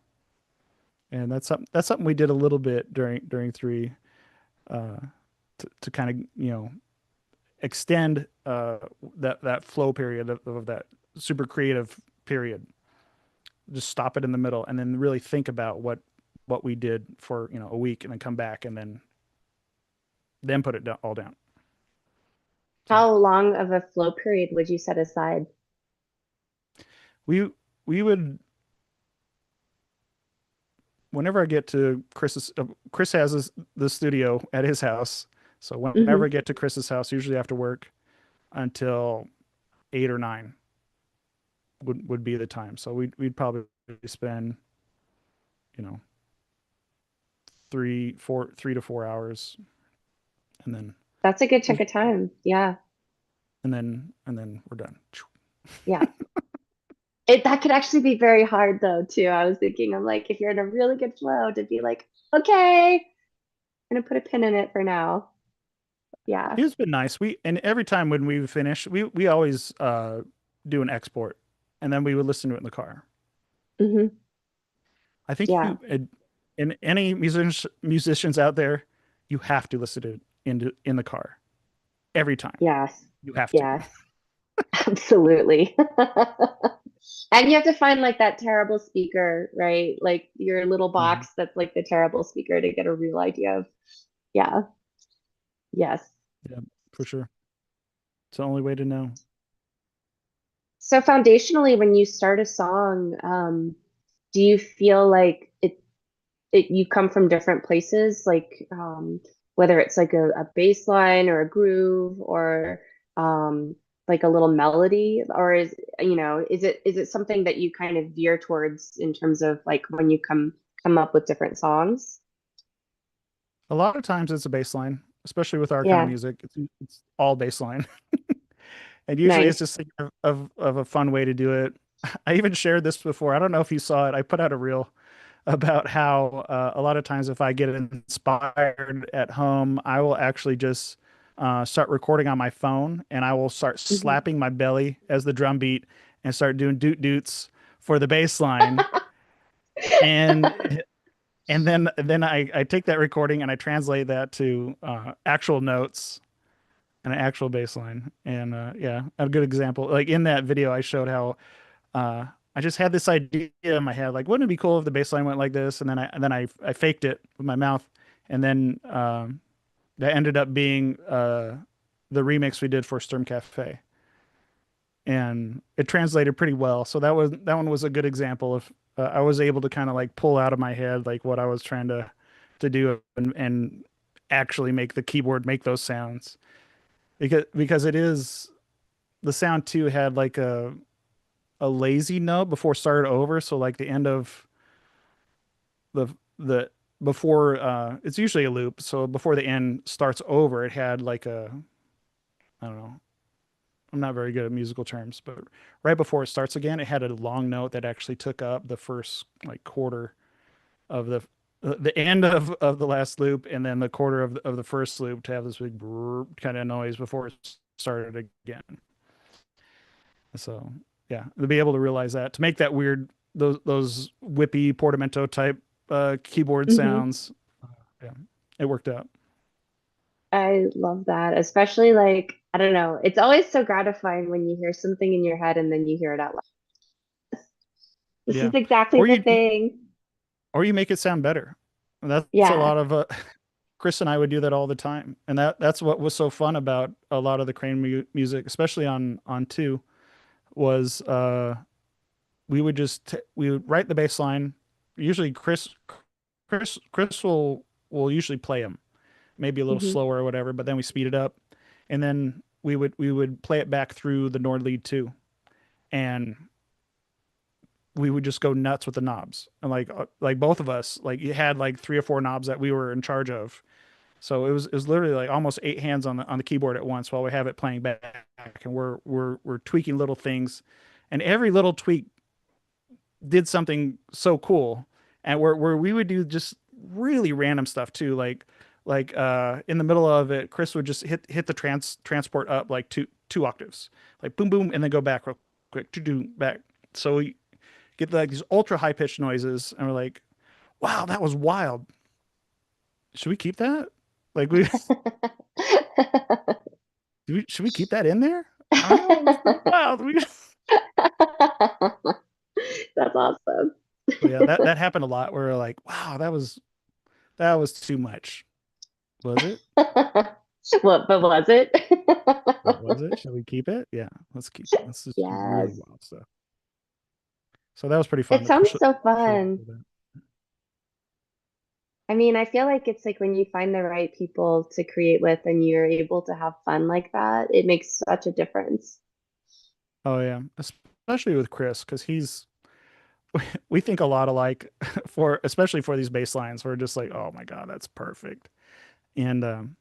And that's something we did a little bit during three uh, to kind of extend that flow period of that super creative period. Just stop it in the middle and then really think about what we did for a week, and then come back and then put it all down. So How long of a flow period would you set aside? we we would whenever I get to Chris has the studio at his house. So whenever I Hmm. get to Chris's house, usually after work until 8 or 9 would be the time. So we'd probably spend, you know, 3 to 4 hours, and then That's a good chunk of time. Yeah. and then we're done. Yeah. That could actually be very hard though, too. I was thinking, I'm like, if you're in a really good flow, to be like, okay, I'm gonna put a pin in it for now. Yeah. It's been nice. And every time when we finish, we always do an export, and then we would listen to it in the car. Hmm. I think Yeah. you and any musicians out there, you have to listen to it in the car every time. Yes. You have to. Yes. Absolutely. And you have to find like that terrible speaker, right? Like your little Mhm. box that's like the terrible speaker to get a real idea of. Yeah. Yes. Yeah, for sure. It's the only way to know. So foundationally, when you start a song, do you feel like you come from different places, like whether it's like a bass line or a groove or um, like a little melody, or is it something that you kind of veer towards in terms of like when you come up with different songs? A lot of times it's a bass line, especially with our kind of Yeah, music. It's all bass line. And usually it's nice. just of a fun way to do it. I even shared this before. I don't know if you saw it. I put out a reel about how a lot of times if I get inspired at home, I will actually just start recording on my phone, and I will start Hmm. slapping my belly as the drum beat and start doing doot doots for the bass line. And then I take that recording and I translate that to actual notes and an actual bass line. And yeah, a good example. Like in that video, I showed how uh, I just had this idea in my head, like, wouldn't it be cool if the bass line went like this? And then I faked it with my mouth, and then that ended up being the remix we did for Sturm Cafe, and it translated pretty well. So that one was a good example of I was able to kind of like pull out of my head like what I was trying to do and actually make the keyboard make those sounds because it is the sound too had like a lazy note before it started over. So like the end of the before it's usually a loop. So before the end starts over, it had like a I don't know. I'm not very good at musical terms, but right before it starts again, it had a long note that actually took up the first like quarter of the end of the last loop and then the quarter of the first loop to have this big kind of noise before it started again. So yeah, to be able to realize that to make that weird those whippy portamento type keyboard Hmm. sounds, yeah, it worked out. I love that, especially like, I don't know, it's always so gratifying when you hear something in your head and then you hear it out loud. This Yeah, is exactly or the you thing. or you make it sound better. That's a Yeah. lot of Chris and I would do that all the time, and that's what was so fun about a lot of the Kreign music, especially on two, was we would write the bass line. Usually Chris will usually play them, maybe a little Hmm. slower or whatever, but then we speed it up, and then we would play it back through the Nord lead too, and we would just go nuts with the knobs and like both of us like you had like three or four knobs that we were in charge of. So it was literally like almost eight hands on the keyboard at once while we have it playing back, and we're tweaking little things, and every little tweak did something so cool, and where we would do just really random stuff too, like in the middle of it, Chris would just hit the transport up like two octaves, like boom boom, and then go back real quick to do back. So we get like these ultra high pitched noises, and we're like, wow, that was wild. Should we keep that? Like we should we keep that in there? I don't know. It was pretty wild. That's awesome. But yeah, that happened a lot. Where we're like, wow, that was too much. Was it? What, but was it? What was it? Should we keep it? Yeah, let's keep it. Let's just do really Yes. wild stuff. So that was pretty fun It to sounds so push a lot fun. of that. I mean, I feel like it's like when you find the right people to create with and you're able to have fun like that, it makes such a difference. Oh yeah, especially with Chris because we think a lot alike for especially for these bass lines. We're just like, oh my God, that's perfect. And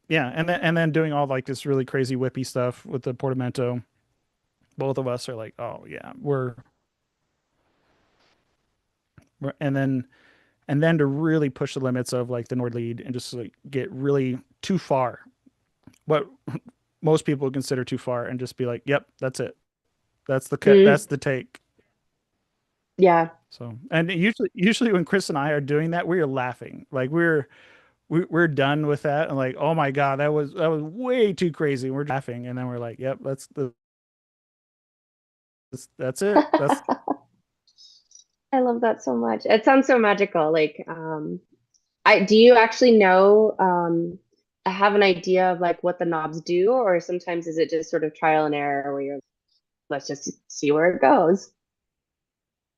yeah, and then doing all like this really crazy whippy stuff with the portamento. Both of us are like, oh yeah, and then to really push the limits of like the Nord lead and just like get really too far, what most people would consider too far, and just be like, yep, that's it. That's the cut. Mm, That's the take. yeah. So, and usually when Chris and I are doing that, we are laughing. Like we're done with that, and like, oh my God, that was way too crazy. We're laughing, and then we're like, yep, that's it. That's I love that so much. It sounds so magical. Like, I do you actually know, I have an idea of like what the knobs do, or sometimes is it just sort of trial and error where you're let's just see where it goes.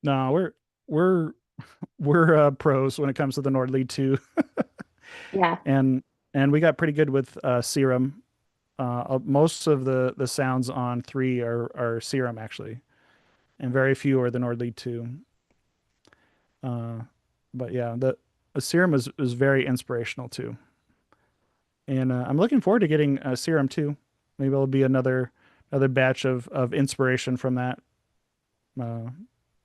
no, we're we're pros when it comes to the Nord lead too, Yeah. and we got pretty good with Serum. Most of the sounds on three are Serum actually, and very few are the Nord lead two. Uh, but yeah, the Serum is very inspirational too, and I'm looking forward to getting Serum too. Maybe it'll be another batch of inspiration from that. Uh,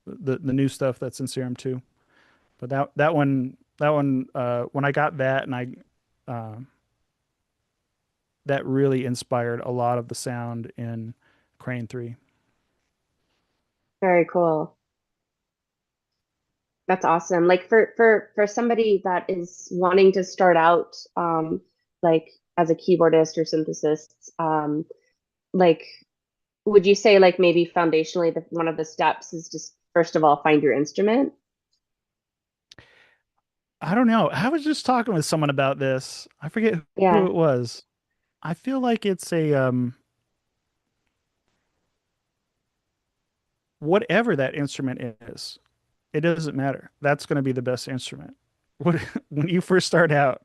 the new stuff that's in Serum too. But that one when I got that and I uh, that really inspired a lot of the sound in Kreign 3. Very cool. That's awesome. Like for somebody that is wanting to start out, like as a keyboardist or synthesist, like would you say like maybe foundationally one of the steps is just first of all find your instrument? I don't know. I was just talking with someone about this. I forget who Yeah. it was. I feel like it's a whatever that instrument is, it doesn't matter. That's going to be the best instrument. What when you first start out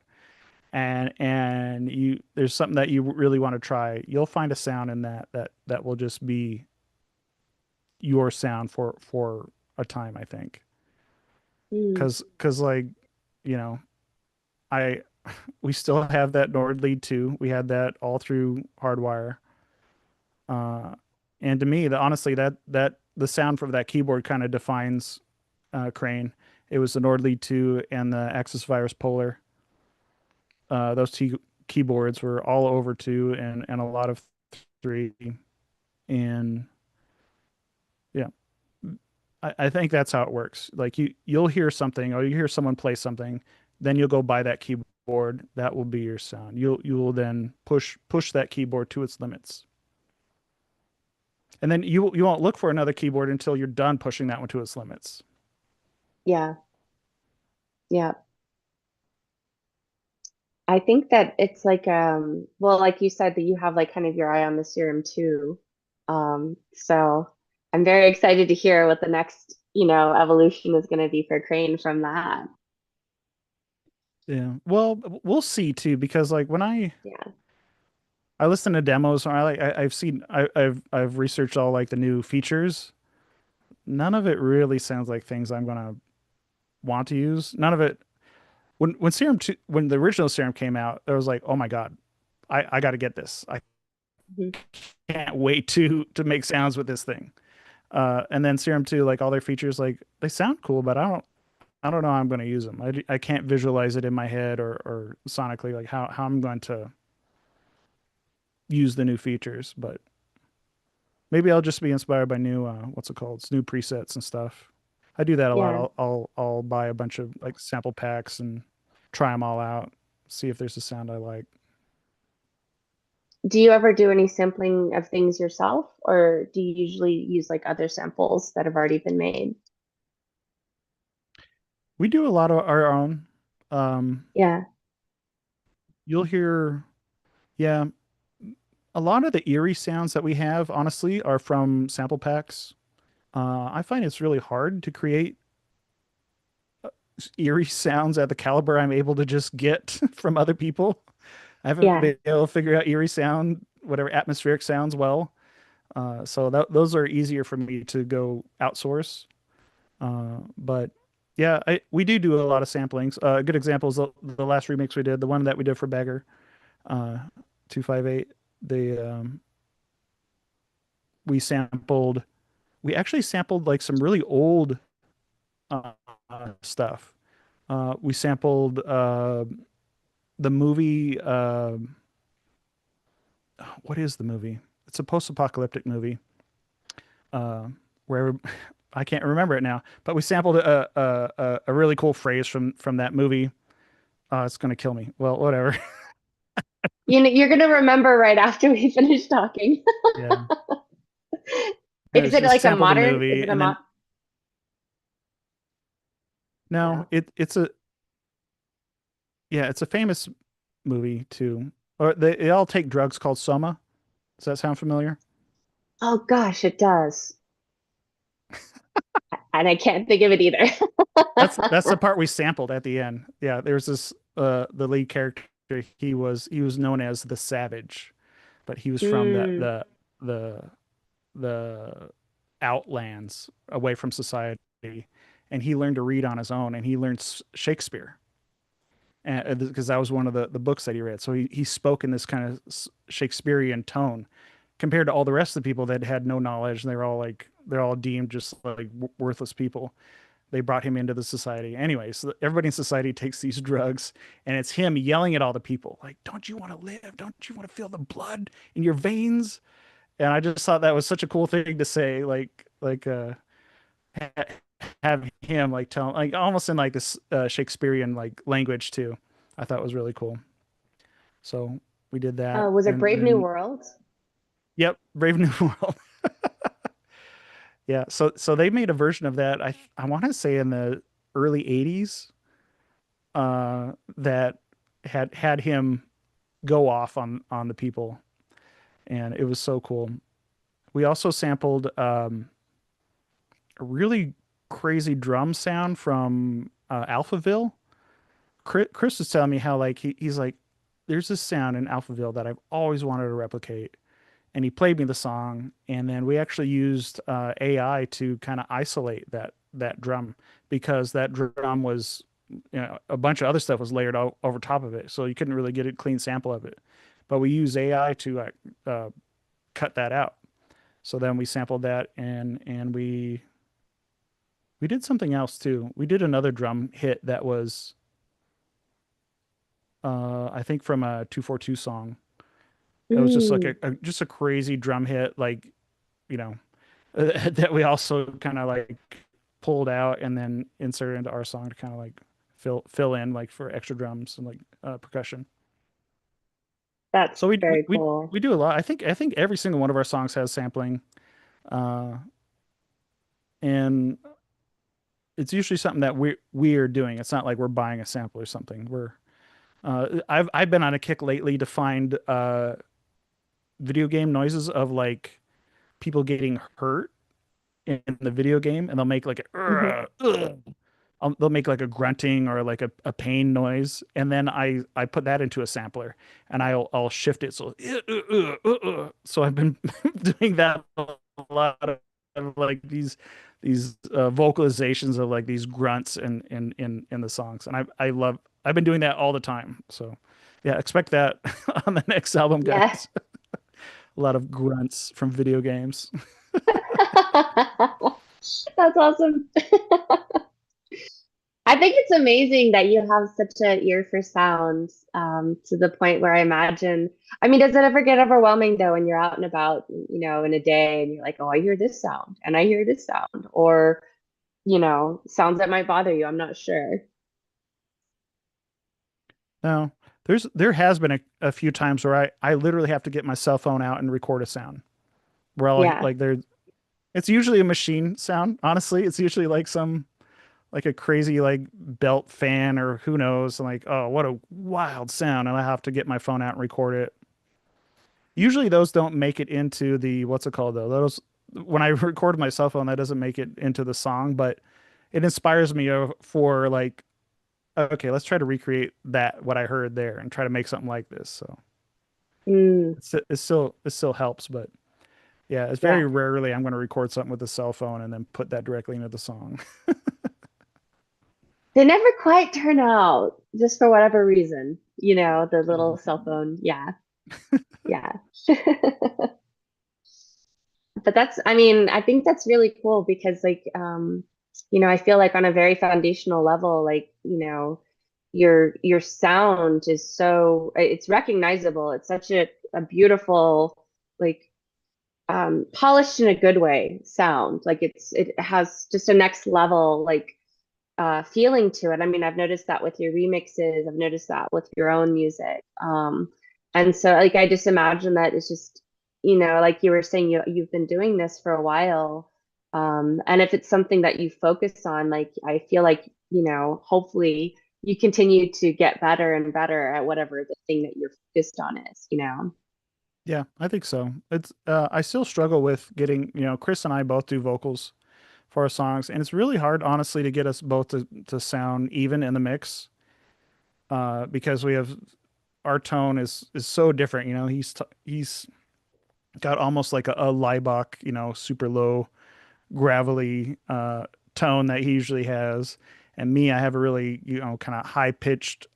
and you there's something that you really want to try, you'll find a sound in that will just be your sound for a time, I think. Mm, Cause like, you know, I we still have that Nord lead too. We had that all through Hardwire. Uh, and to me, honestly, that the sound for that keyboard kind of defines Kreign. It was the Nord lead 2 and the Axis Virus Polar. Those two keyboards were all over 2 and a lot of 3. And yeah, I think that's how it works. Like you'll hear something or you hear someone play something, then you'll go buy that keyboard. That will be your sound. You will then push that keyboard to its limits. And then you won't look for another keyboard until you're done pushing that one to its limits. yeah. Yeah. I think that it's like well, like you said that you have like kind of your eye on the serum too. So I'm very excited to hear what the next, evolution is going to be for Crane from that. Yeah. Well, we'll see too, because like when Yeah. I listen to demos, or I've seen I've researched all like the new features. None of it really sounds like things I'm gonna want to use. None of it when Serum 2, when the original Serum came out, I was like, oh my God, I got to get this. I Mhm. can't wait to make sounds with this thing. And then Serum 2, like all their features, like they sound cool, but I don't know how I'm going to use them. I can't visualize it in my head or sonically, like how I'm going to use the new features. But maybe I'll just be inspired by new what's it called? It's new presets and stuff. I do that a lot. Yeah. I'll buy a bunch of like sample packs and try them all out, see if there's a sound I like. Do you ever do any sampling of things yourself, or do you usually use like other samples that have already been made? We do a lot of our own. Um, Yeah. you'll hear, yeah, a lot of the eerie sounds that we have, honestly, are from sample packs. I find it's really hard to create eerie sounds at the caliber I'm able to just get from other people. I haven't Yeah. been able to figure out eerie sound, whatever atmospheric sounds well. So those are easier for me to go outsource. But yeah, we do a lot of samplings. A good example is the last remix we did, the one that we did for Beggar, uh, 258. The we sampled, we actually sampled like some really old uh, stuff. We sampled the movie. What is the movie? It's a post-apocalyptic movie. Uh, where I can't remember it now, but we sampled a really cool phrase from that movie. It's gonna kill me. Well, whatever. You're gonna remember right after we finish talking. Yeah, Is it's it just like a sampled the modern? Is movie, it a and then no, No. it's a yeah, it's a famous movie too. Or they all take drugs called soma. Does that sound familiar? Oh gosh, it does. And I can't think of it either. That's the part we sampled at the end. Yeah, there's this the lead character. He was known as the Savage, but he was from Mm, the the outlands away from society, and he learned to read on his own, and he learned Shakespeare, and because that was one of the books that he read. So he spoke in this kind of Shakespearean tone compared to all the rest of the people that had no knowledge, and they're all deemed just like worthless people. They brought him into the society. Anyway, so everybody in society takes these drugs, and it's him yelling at all the people, like, "Don't you want to live? Don't you want to feel the blood in your veins?" And I just thought that was such a cool thing to say, ha have him like tell, like almost in like this Shakespearean like language too. I thought was really cool. So we did that, was it and Brave New then World? yep, Brave New World. Yeah, so they made a version of that. I want to say in the early '80s, that had him go off on the people, and it was so cool. We also sampled a really crazy drum sound from Alphaville. Chris was telling me how like he's like, there's this sound in Alphaville that I've always wanted to replicate, and he played me the song, and then we actually used AI to kind of isolate that drum because that drum was, a bunch of other stuff was layered over top of it, so you couldn't really get a clean sample of it. But we use AI to cut that out. So then we sampled that, and we did something else too. We did another drum hit that was I think from a 242 song. It was just like Mm, just a crazy drum hit, like, you know, that we also kind of like pulled out and then inserted into our song to kind of like fill in like for extra drums and like percussion. that's So very cool. we do a lot. I think every single one of our songs has sampling, uh, and it's usually something that we are doing. It's not like we're buying a sample or something. I've been on a kick lately to find video game noises of like people getting hurt in the video game, and they'll make like a Mhm. they'll make like a grunting or like a pain noise, and then I put that into a sampler, and I'll shift it so so I've been doing that a lot of like these vocalizations of like these grunts in the songs, and I've been doing that all the time. So yeah, expect that on the next album, Yeah. guys. A lot of grunts from video games. That's awesome. I think it's amazing that you have such an ear for sounds, to the point where I mean, does it ever get overwhelming though when you're out and about, in a day and you're like, oh, I hear this sound and I hear this sound, or, sounds that might bother you? I'm not sure. No, there has been a few times where I literally have to get my cell phone out and record a sound. Where I'll Yeah. like there, it's usually a machine sound. Honestly, it's usually like some like a crazy like belt fan or who knows. Like, oh, what a wild sound, and I have to get my phone out and record it. Usually those don't make it into the what's it called though. Those when I record my cell phone, that doesn't make it into the song, but it inspires me for like, okay, let's try to recreate that what I heard there and try to make something like this. So Mm, it still helps, but yeah, it's yeah. very rarely I'm going to record something with a cell phone and then put that directly into the song. They never quite turn out just for whatever reason, the little cell phone. Yeah. Yeah. But I mean, I think that's really cool because like, I feel like on a very foundational level, like, your sound is it's recognizable. It's such a beautiful, like, polished in a good way sound. Like it has just a next level, like, feeling to it. I mean, I've noticed that with your remixes, I've noticed that with your own music. And so like I just imagine that it's just, like you were saying, you've been doing this for a while. And if it's something that you focus on, like I feel like, hopefully you continue to get better and better at whatever the thing that you're focused on is. Yeah, I think so. It's I still struggle with getting, Chris and I both do vocals for our songs, and it's really hard, honestly, to get us both to sound even in the mix, because we have our tone is so different. He's got almost like a Laibach, super low gravelly tone that he usually has, and me, I have a really, kind of high pitched,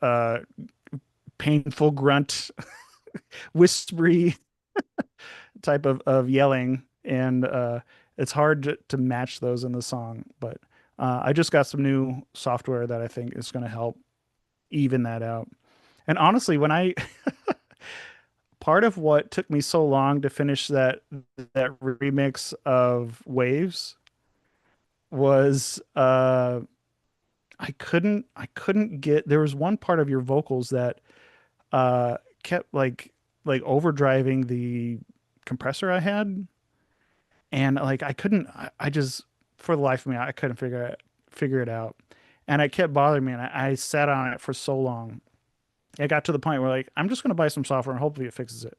painful grunt, whispery type of yelling, and it's hard to match those in the song. But I just got some new software that I think is going to help even that out. And honestly, when I part of what took me so long to finish that remix of Waves was I couldn't get there was one part of your vocals that kept like overdriving the compressor I had, and like I couldn't, I just for the life of me I couldn't figure it out, and it kept bothering me, and I sat on it for so long. It got to the point where like I'm just gonna buy some software and hopefully it fixes it.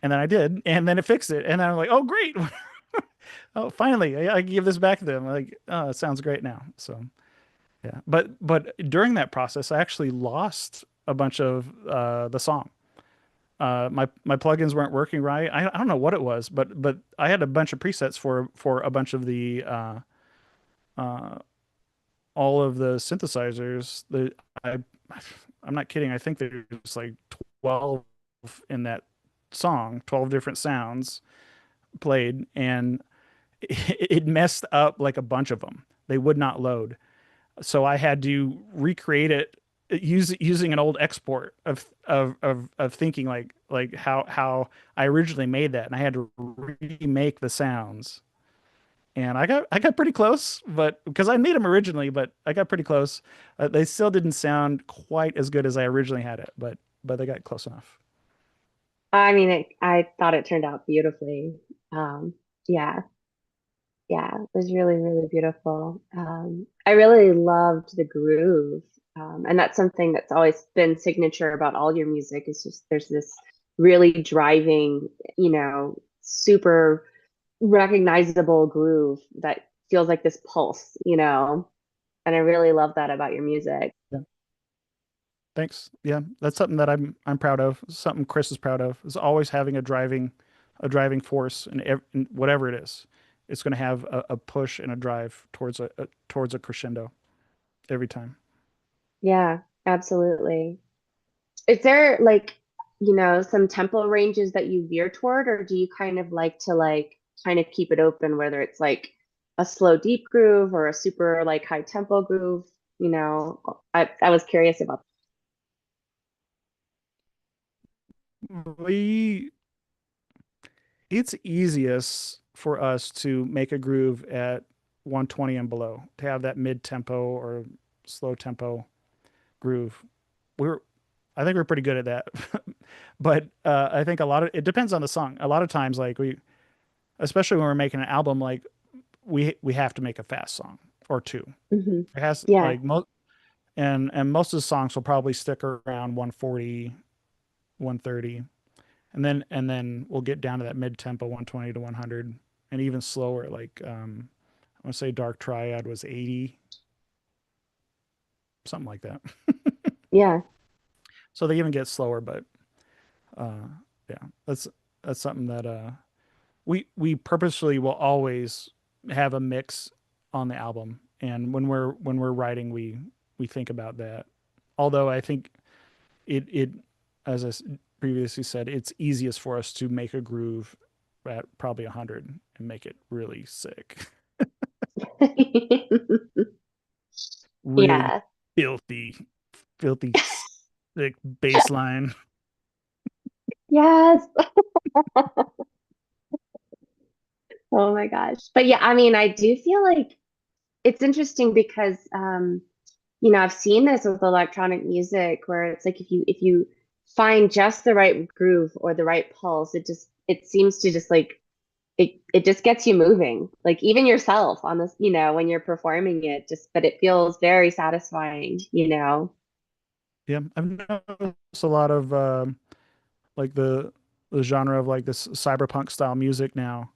And then I did, and then it fixed it, and then I'm like, oh great, oh finally I can give this back to them. Like, oh, it sounds great now. So yeah, but during that process, I actually lost a bunch of the song. My plugins weren't working right. I don't know what it was, but I had a bunch of presets for a bunch of the uh, all of the synthesizers. I I'm not kidding. I think there's like 12 in that song, 12 different sounds played, and it messed up like a bunch of them. They would not load. So I had to recreate it using an old export of thinking like how I originally made that, and I had to remake the sounds. And I got pretty close, but because I made them originally, but I got pretty close. They still didn't sound quite as good as I originally had it, but they got close enough. I mean, I thought it turned out beautifully. Um, yeah, yeah, it was really, really beautiful. I really loved the groove. And that's something that's always been signature about all your music is just there's this really driving, super recognizable groove that feels like this pulse, and I really love that about your music. Yeah. Thanks. Yeah, that's something that I'm proud of. Something Chris is proud of is always having a driving force in whatever it is. It's going to have a push and a drive towards a crescendo every time. Yeah, absolutely. Is there like, some tempo ranges that you veer toward, or do you kind of like to like kind of keep it open, whether it's like a slow deep groove or a super like high tempo groove? I was curious about. We it's easiest for us to make a groove at 120 and below, to have that mid tempo or slow tempo groove. We're I think we're pretty good at that. But I think it depends on the song. A lot of times, like especially when we're making an album, like we have to make a fast song or two. Hmm. It has Yeah, like most and most of the songs will probably stick around 140, 130, and then we'll get down to that mid tempo 120 to 100, and even slower. Like I want to say Dark Triad was 80, something like that. yeah, So they even get slower, but uh, yeah, that's something that we purposely will always have a mix on the album, and when we're writing, we think about that. Although I think it as previously said, it's easiest for us to make a groove at probably 100 and make it really sick, really yeah, filthy, filthy sick bass line. yes. Oh my gosh. But yeah, I mean, I do feel like it's interesting because I've seen this with electronic music where it's like if you find just the right groove or the right pulse, it seems to just like it just gets you moving. Like even yourself on this, when you're performing it, just but it feels very satisfying. Yeah, I've noticed a lot of like the genre of like this cyberpunk style music now.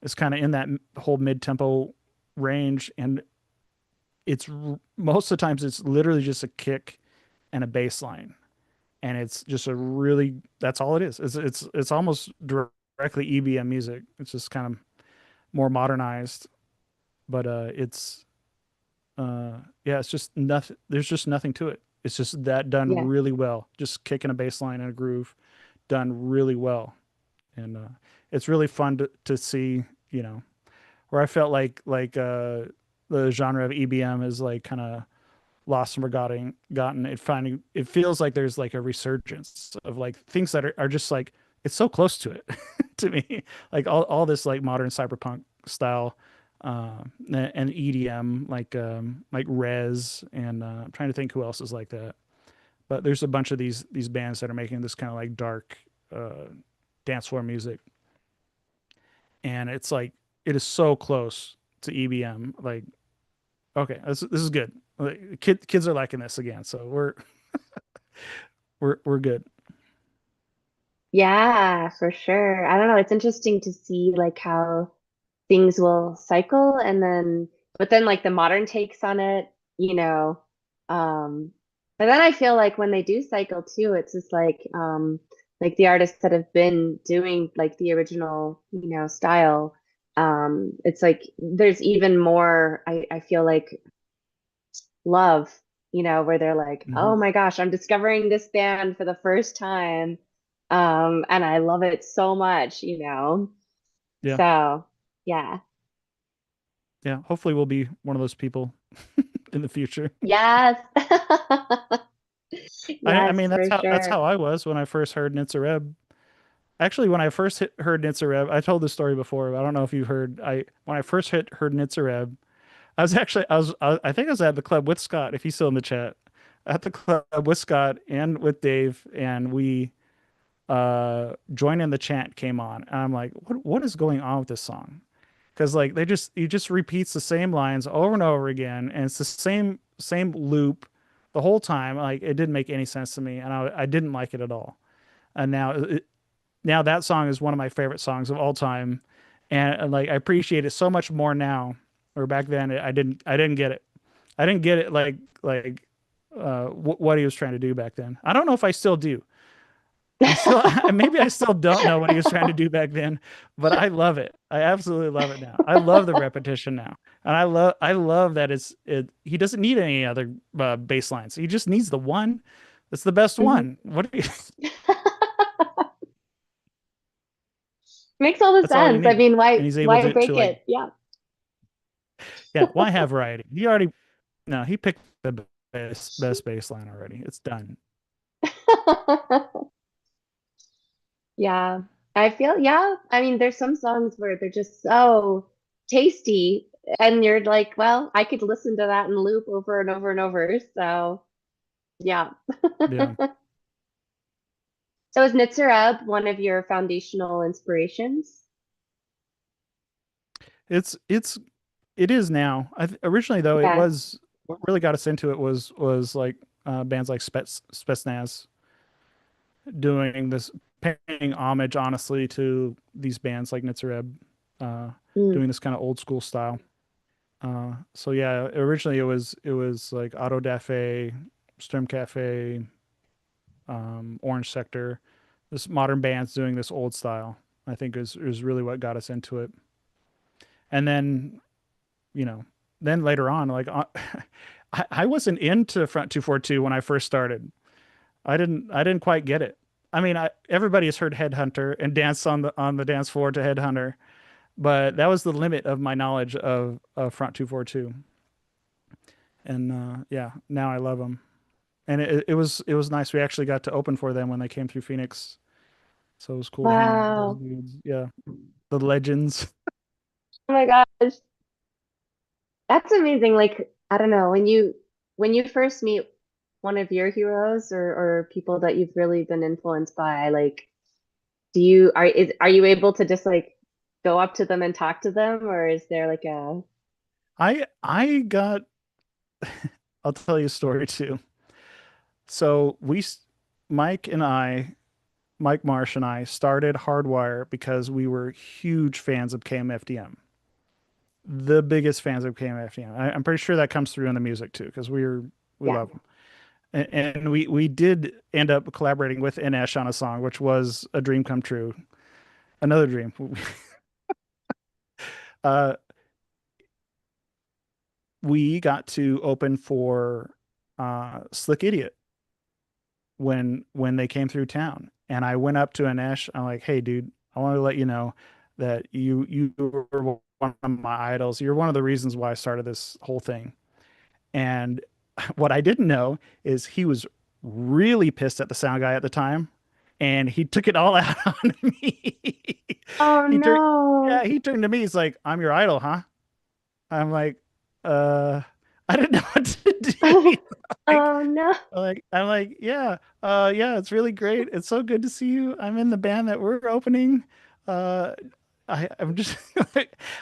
It's kind of in that whole mid tempo range, and most of the times it's literally just a kick and a bass line, and it's just a really that's all it is. It's almost directly EBM music. It's just kind of more modernized, but yeah, it's just nothing. There's just nothing to it. It's just that done Yeah. really well. Just kicking a bass line and a groove done really well, and it's really fun to see. Where I felt like the genre of EBM is like kind of lost and forgotten. Gotten it feels like there's like a resurgence of like things that are just like it's so close to it to me. Like all this like modern cyberpunk style and EDM like Res and I'm trying to think who else is like that. But there's a bunch of these bands that are making this kind of like dark uh, dance floor music, and it's like it is so close to EBM. Like, okay, this is good. Like, kids are liking this again, so we're good. Yeah, for sure. I don't know. It's interesting to see like how things will cycle and then, but then like the modern takes on it, you know. Um, but then I feel like when they do cycle too, it's just like the artists that have been doing like the original, style. It's like there's even more, I feel like love, where they're like, oh Hmm. my gosh, I'm discovering this band for the first time. And I love it so much. Yeah, So yeah. yeah. Hopefully, we'll be one of those people in the future. Yes. I Yes, mean, for that's sure. how I was when I first heard Nitzer Ebb. Actually, when I first heard Nitzer Ebb, I told this story before. But I don't know if you heard. I When I first heard Nitzer Ebb, I think I was at the club with Scott. If he's still in the chat, at the club with Scott and with Dave, and we join in the chant came on, and I'm like, what is going on with this song? Because like he just repeats the same lines over and over again, and it's the same loop the whole time. Like it didn't make any sense to me, and I didn't like it at all. And now that song is one of my favorite songs of all time, and like I appreciate it so much more now. Or back then, I didn't get it. I didn't get it like what he was trying to do back then. I don't know if I still do. I still maybe I still don't know what he was trying to do back then, but I love it. I absolutely love it now. I love the repetition now, and I love that it. He doesn't need any other bass lines. He just needs the one. That's the best Mhm. one. What do you, Makes all the that's all you sense. I need, mean, and why he's able why to break like it? Yeah. yeah. Why have variety? He already no. He picked the best bass line already. It's done. Yeah. Yeah. I mean, there's some songs where they're just so tasty, and you're like, well, I could listen to that in loop over and over and over. So, yeah. Yeah. So is Nitzer Ebb one of your foundational inspirations? It's it is now. Originally though, it Yeah. was what really got us into it was like bands like Spetsnaz doing this, paying homage honestly to these bands like Nitzer Ebb, uh, Mm. doing this kind of old school style. So yeah, originally it was like Auto da Fe, Storm Cafe, Orange Sector, this modern bands doing this old style. I think is really what got us into it. And then you know, then later on, like I wasn't into Front 242 when I first started. I didn't quite get it. I mean, everybody has heard Headhunter and danced on the dance floor to Headhunter, but that was the limit of my knowledge of Front 242. And yeah, now I love them. And it was nice. We actually got to open for them when they came through Phoenix, so it was cool hanging with those Wow. dudes. Yeah, the legends. Oh my gosh. That's amazing. Like, I don't know, when you first meet one of your heroes or people that you've really been influenced by, like, are you able to just like go up to them and talk to them, or is there like a I got. I'll tell you a story too. So Mike and Mike Marsh and I started Hardwire because we were huge fans of KMFDM, the biggest fans of KMFDM. I'm pretty sure that comes through in the music too, because we yeah. love them. And we did end up collaborating with Inesh on a song, which was a dream come true, another dream. Uh, we got to open for Slick Idiot when they came through town. And I went up to Anesh. I'm like, hey, dude, I want to let you know that you were one of my idols. You're one of the reasons why I started this whole thing. And what I didn't know is he was really pissed at the sound guy at the time, and he took it all out on me. Oh he turned, no. yeah, he turned to me. He's like, "I'm your idol, huh?" I'm like, "Uh, I didn't know what to do." like, Oh no. I'm like, yeah, yeah, it's really great. It's so good to see you. I'm in the band that we're opening. Uh, I'm just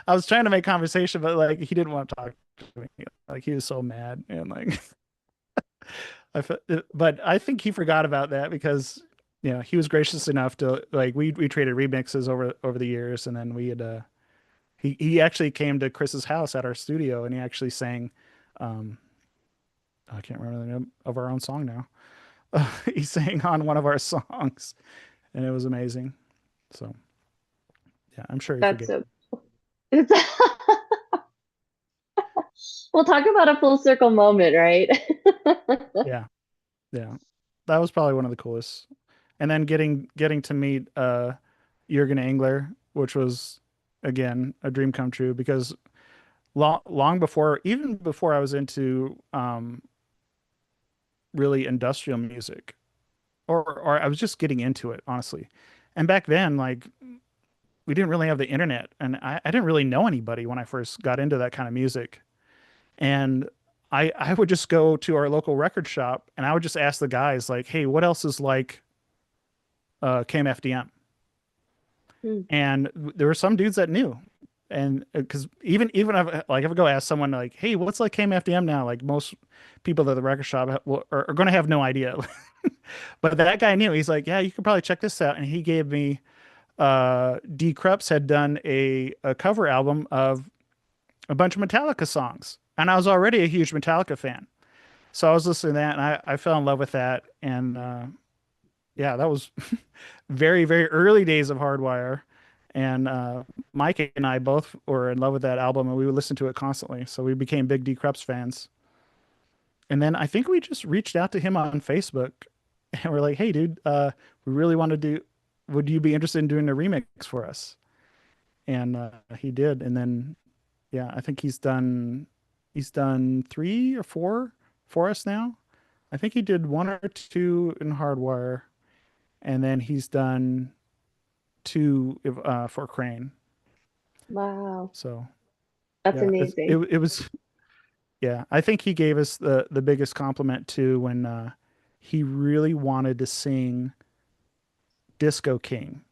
I was trying to make conversation, but like he didn't want to talk to me. Like he was so mad and like but I think he forgot about that because he was gracious enough to like we traded remixes over the years, and then we had he actually came to Chris's house at our studio, and he actually sang um I can't remember the name of our own song now. He sang on one of our songs, and it was amazing. So yeah, I'm sure he That's forgave. so it's we'll talk about a full circle moment, right? Yeah, yeah, that was probably one of the coolest. And then getting to meet Jurgen Engler, which was again a dream come true because long before, even before I was into really industrial music, or I was just getting into it, honestly. And back then, like we didn't really have the internet, and I didn't really know anybody when I first got into that kind of music. And I would just go to our local record shop and I would just ask the guys like, "Hey, what else is like KMFDM?" Hmm. And there were some dudes that knew. And because even if like if I go ask someone like, "Hey, what's like KMFDM now?" Like most people at the record shop are going to have no idea. But that guy knew. He's like, "Yeah, you can probably check this out." And he gave me D. Krups had done a cover album of a bunch of Metallica songs, and I was already a huge Metallica fan. So I was listening to that, and I fell in love with that. And yeah, that was very, very early days of Hardwire. And Mike and I both were in love with that album, and we would listen to it constantly. So we became big D. Krups fans. And then I think we just reached out to him on Facebook, and we're like, "Hey, dude, we really want to do. Would you be interested in doing a remix for us?" And he did. And then yeah, I think he's done three or four for us now. I think he did one or two in Hardwire, and then he's done two for Kreign. Wow, So that's yeah, it amazing. it was yeah. I think he gave us the biggest compliment too when he really wanted to sing Disco King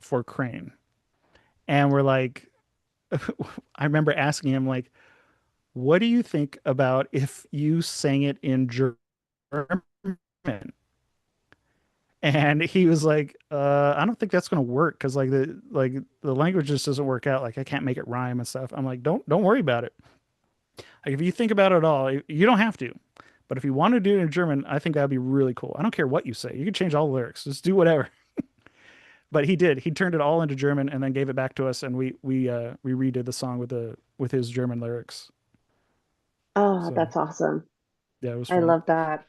for Kreign, and we're like, I remember asking him like, "What do you think about if you sang it in German?" And he was like, I don't think that's gonna work because like the language just doesn't work out. Like I can't make it rhyme and stuff. I'm like, don't worry about it. Like if you think about it at all, you don't have to. But if you want to do it in German, I think that'd be really cool. I don't care what you say. You can change all the lyrics. Just do whatever. But he did. He turned it all into German and then gave it back to us, and we redid the song with his German lyrics. Oh, So that's awesome. yeah, it was I fun. love that.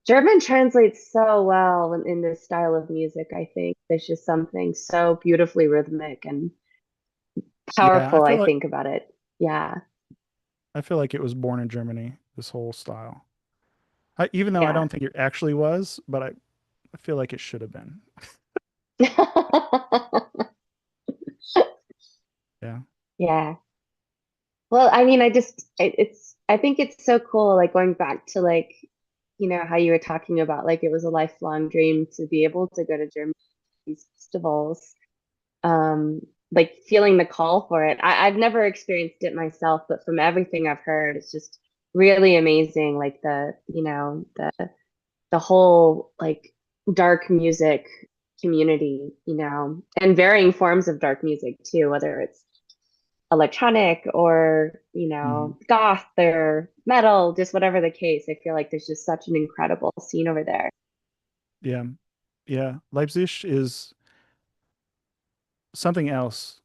German translates so well in this style of music, I think. There's just something so beautifully rhythmic and Yeah, powerful, I think, about it. Yeah. I feel like it was born in Germany. This whole style. Even though I Yeah. don't think it actually was, but I feel like it should have been. Yeah. Yeah. Well, I mean, I think it's so cool, like going back to like, how you were talking about, like it was a lifelong dream to be able to go to Germany, these festivals, um, like feeling the call for it. I've never experienced it myself, but from everything I've heard, it's just really amazing. Like the whole like dark music community, and varying forms of dark music too, whether it's electronic or Hmm. goth or metal, just whatever the case. I feel like there's just such an incredible scene over there. Yeah. Yeah. Leipzig is something else.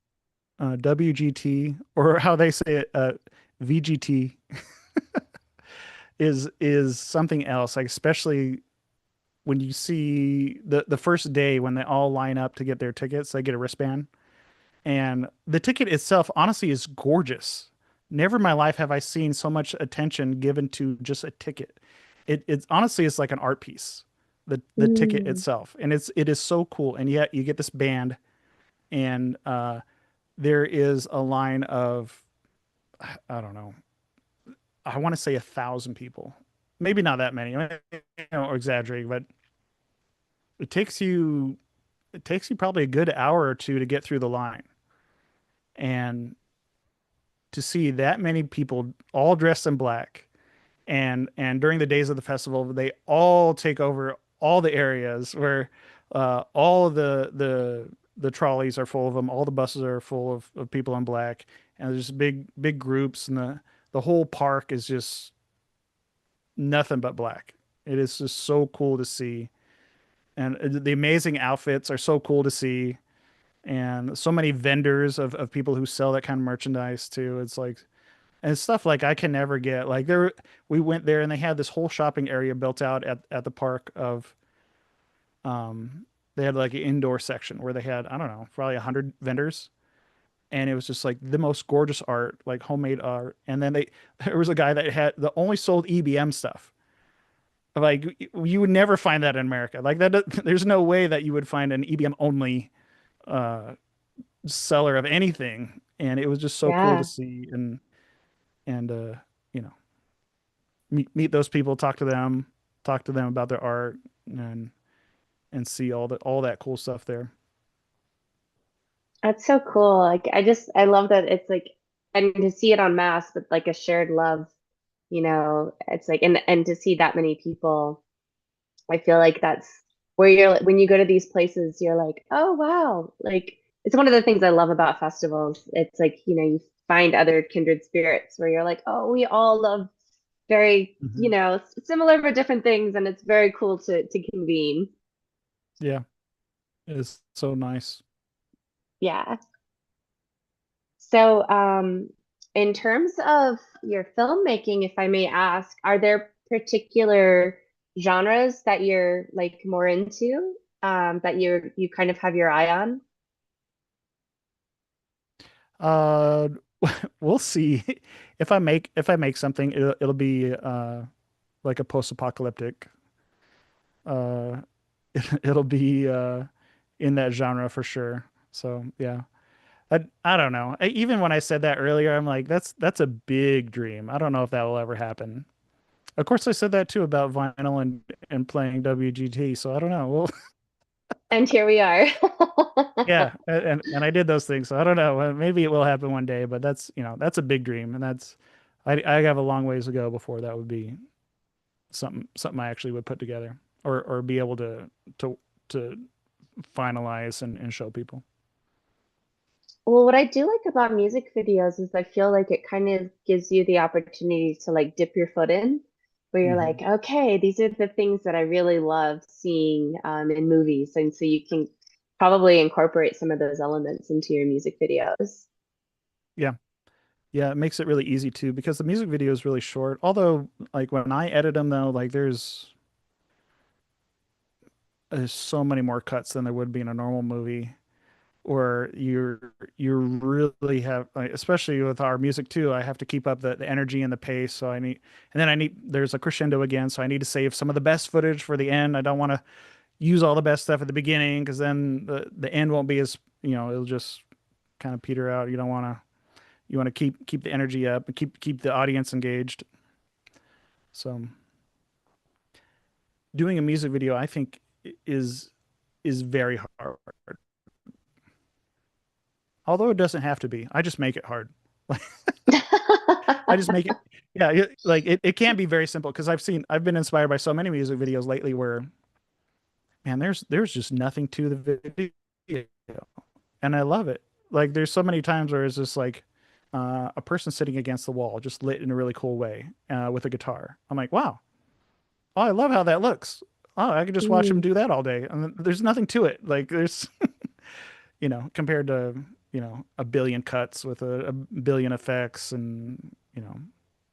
WGT, or how they say it, VGT is something else. Like especially when you see the first day when they all line up to get their tickets, they get a wristband. And the ticket itself, honestly, is gorgeous. Never in my life have I seen so much attention given to just a ticket. It's honestly it's like an art piece, the ticket Mm. itself, and it is so cool. And yet you get this band, and there is a line of I don't know, I want to say 1,000 people, maybe not that many, or exaggerating, but it takes you it takes you probably a good hour or two to get through the line. And to see that many people all dressed in black, and during the days of the festival, they all take over all the areas where all the trolleys are full of them, all the buses are full of people in black, and there's big groups, and the whole park is just nothing but black. It is just so cool to see, and the amazing outfits are so cool to see, and so many vendors of people who sell that kind of merchandise too. It's like, and stuff like I can never get. Like there, we went there and they had this whole shopping area built out at the park of, they had like an indoor section where they had, I don't know, probably 100 vendors. And it was just like the most gorgeous art, like homemade art. And then there was a guy that had the only sold EBM stuff. Like you would never find that in America. Like that, there's no way that you would find an EBM only uh, seller of anything. And it was just so cool to Yeah. see, and you know, meet those people, talk to them about their art, and see all that cool stuff there. That's so cool. Like I love that it's like, and to see it on mass, but like a shared love, it's like, and to see that many people, I feel like that's where when you go to these places, you're like, oh wow. Like it's one of the things I love about festivals. It's like, you find other kindred spirits where you're like, oh, we all love very, Hmm. similar but different things, and it's very cool to convene. Yeah, it's so nice. Yeah. So, in terms of your filmmaking, if I may ask, are there particular genres that you're like more into, that you kind of have your eye on? Uh, we'll see. If I make something, it'll be like a post-apocalyptic. Uh, it'll be in that genre for sure. So yeah. I don't know. Even when I said that earlier, I'm like, that's a big dream. I don't know if that will ever happen. Of course, I said that too about vinyl and playing WGT. So I don't know. Well, And here we are. yeah, and I did those things. So I don't know. Maybe it will happen one day, but that's, that's a big dream, and I have a long ways to go before that would be something I actually would put together, or be able to to finalize and show people. Well, what I do like about music videos is I feel like it kind of gives you the opportunity to like dip your foot in, where you're Hmm. like, okay, these are the things that I really love seeing in movies. And so you can probably incorporate some of those elements into your music videos. Yeah. Yeah, it makes it really easy too because the music video is really short. Although, like when I edit them though, like there's so many more cuts than there would be in a normal movie, or you really have, like, especially with our music too, I have to keep up the energy and the pace. So and then there's a crescendo again, so I need to save some of the best footage for the end. I don't want to use all the best stuff at the beginning because then the end won't be as, it'll just kind of peter out. You want to keep the energy up and keep the audience engaged. So doing a music video, I think, is very hard. Although it doesn't have to be. I just make it hard. I just make it. Yeah, like it can be very simple because I've been inspired by so many music videos lately where, man, there's just nothing to the video, and I love it. Like there's so many times where it's just like a person sitting against the wall, just lit in a really cool way with a guitar. I'm like, wow, oh, I love how that looks. Oh, I could just watch him Mm. do that all day. And there's nothing to it. Like there's, compared to, a billion cuts with a billion effects and,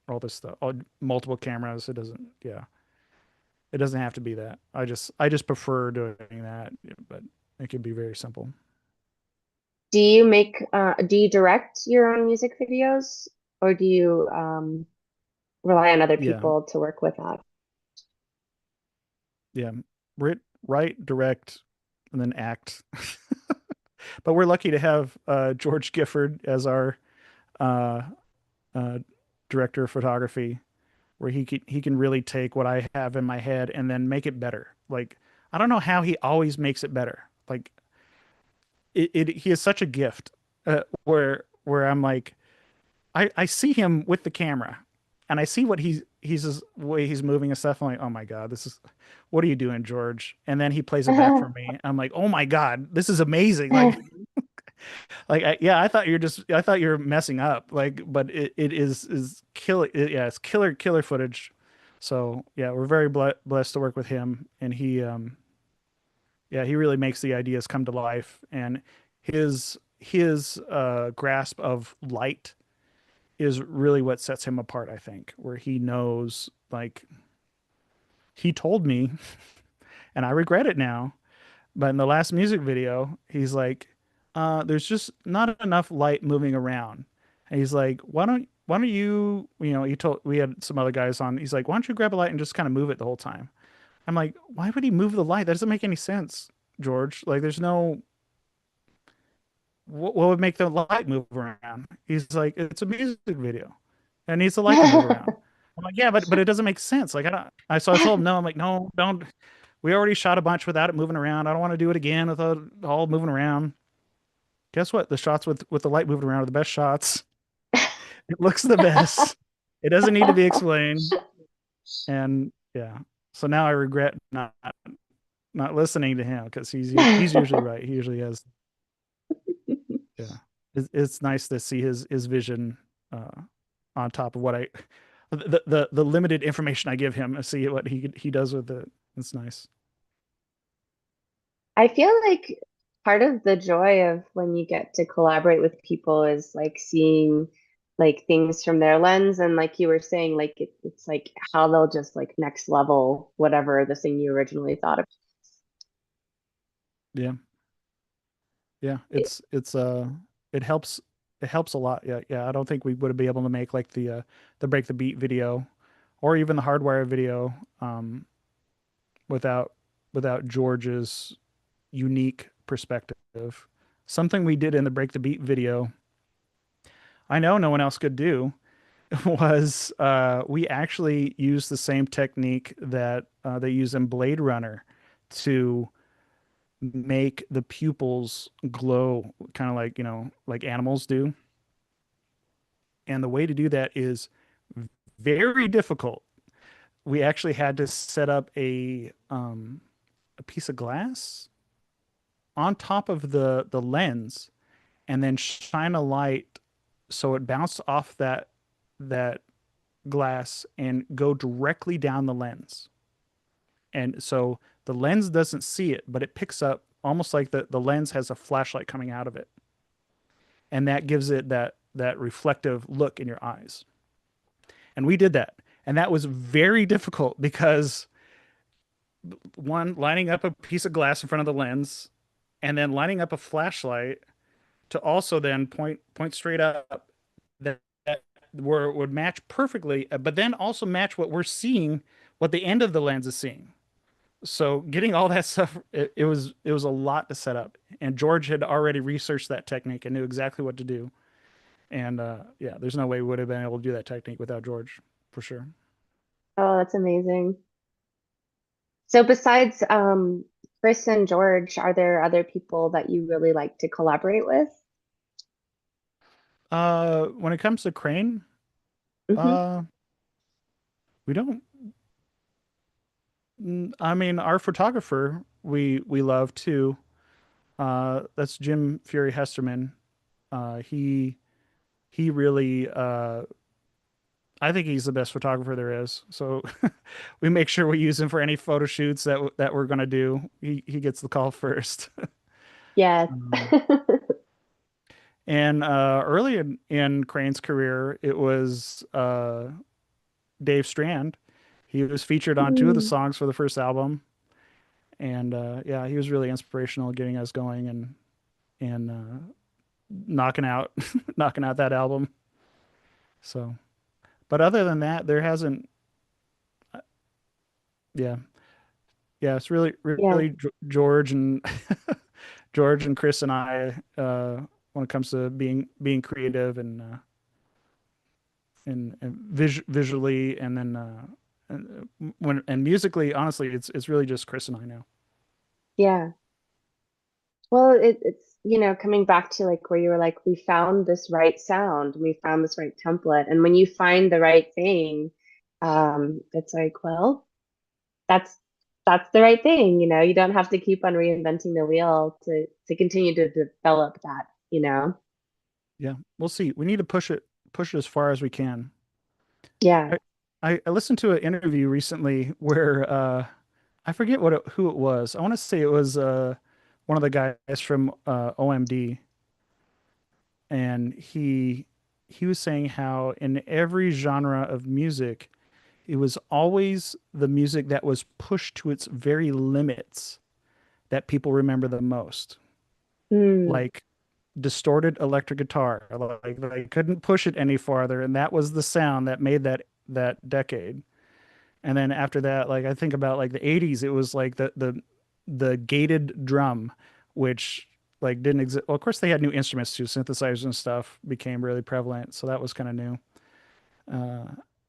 all this stuff, all multiple cameras. It doesn't have to be that. I just prefer doing that, but it can be very simple. Do you direct your own music videos, or do you rely on other Yeah. people to work with that? Yeah. Write, direct, and then act. But we're lucky to have George Gifford as our uh, uh, director of photography, where he can really take what I have in my head and then make it better. Like I don't know how he always makes it better. Like he is such a gift, where I'm like, I see him with the camera, and I see what he's his way he's moving and stuff. I'm like, oh my God, this is, what are you doing, George? And then he plays it back for me. I'm like, oh my God, this is amazing. Yeah, I thought you were messing up. But it is killer. Yeah, it's killer footage. So yeah, we're very blessed to work with him, and yeah, he really makes the ideas come to life, and his grasp of light is really what sets him apart, I think, where he knows, like, he told me, and I regret it now, but in the last music video, he's like, there's just not enough light moving around. And he's like, why don't you, he told, we had some other guys on. He's like, why don't you grab a light and just kind of move it the whole time? I'm like, why would he move the light? That doesn't make any sense, George. Like, there's no, what would make the light move around? He's like, it's a music video. It needs the light to move around. I'm like, yeah, but it doesn't make sense. Like, I don't, I so I told him no. I'm like, no, don't. We already shot a bunch without it moving around. I don't want to do it again without it all moving around. Guess what? The shots with the light moving around are the best shots. It looks the best. It doesn't need to be explained. And yeah, so now I regret not listening to him, because he's usually right. He usually has. Yeah, it's nice to see his vision, uh, on top of what the limited information I give him. I see what he does with it. It's nice. I feel like part of the joy of when you get to collaborate with people is like seeing like things from their lens, and like you were saying, like it's like how they'll just like next level whatever the thing you originally thought of. Yeah, yeah. It helps. It helps a lot. Yeah, yeah. I don't think we would be able to make like the break the beat video, or even the hardwire video, without George's unique perspective. Something we did in the break the beat video, I know no one else could do, was, we actually used the same technique that they use in Blade Runner to make the pupils glow, kind of like, like animals do. And the way to do that is very difficult. We actually had to set up a piece of glass on top of the lens, and then shine a light so it bounced off that glass and go directly down the lens. And so the lens doesn't see it, but it picks up almost like the lens has a flashlight coming out of it. And that gives it that reflective look in your eyes. And we did that. And that was very difficult because, one, lining up a piece of glass in front of the lens, and then lining up a flashlight to also then point straight up, that where it would match perfectly, but then also match what we're seeing, what the end of the lens is seeing. So getting all that stuff, it was a lot to set up. And George had already researched that technique and knew exactly what to do. And yeah, there's no way we would have been able to do that technique without George, for sure. Oh, that's amazing. So besides Chris and George, are there other people that you really like to collaborate with? When it comes to Kreign, Hmm. uh, we don't. I mean, our photographer, we love too. That's Jim Fury Hesterman. He really, I think he's the best photographer there is. So we make sure we use him for any photo shoots that we're gonna do. He gets the call first. Yes. Um, and early in Crane's career, it was Dave Strand. He was featured on two of the Mm. songs for the first album, and yeah, he was really inspirational getting us going, and knocking out knocking out that album. So, but other than that, there hasn't. Yeah, yeah, it's Yeah. really George and George and Chris and I, when it comes to being creative, and visually, and then and musically, honestly, it's really just Chris and I now. Yeah. Well, it's coming back to like where you were like, we found this right sound, we found this right template. And when you find the right thing, it's like, well, that's that's the right thing, you don't have to keep on reinventing the wheel to continue to develop that. Yeah, we'll see. We need to push it as far as we can. Yeah. I I listened to an interview recently where I forget who it was. I want to say it was one of the guys from OMD, and he was saying how in every genre of music, it was always the music that was pushed to its very limits that people remember the most. Mm, Like distorted electric guitar. Like they couldn't push it any farther, and that was the sound that made that decade. And then after that, like I think about like the 80s, it was like the gated drum, which like didn't exist. Well, of course they had new instruments too, synthesizers and stuff became really prevalent, so that was kind of new. Uh,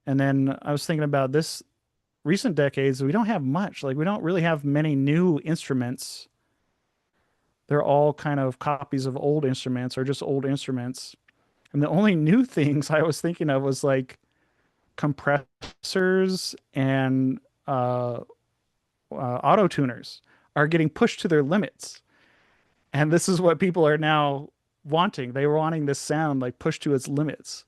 and then I was thinking about this recent decades, we don't have much. Like we don't really have many new instruments. They're all kind of copies of old instruments or just old instruments. And the only new things I was thinking of was like compressors and auto tuners are getting pushed to their limits. And this is what people are now wanting. They were wanting this sound like pushed to its limits.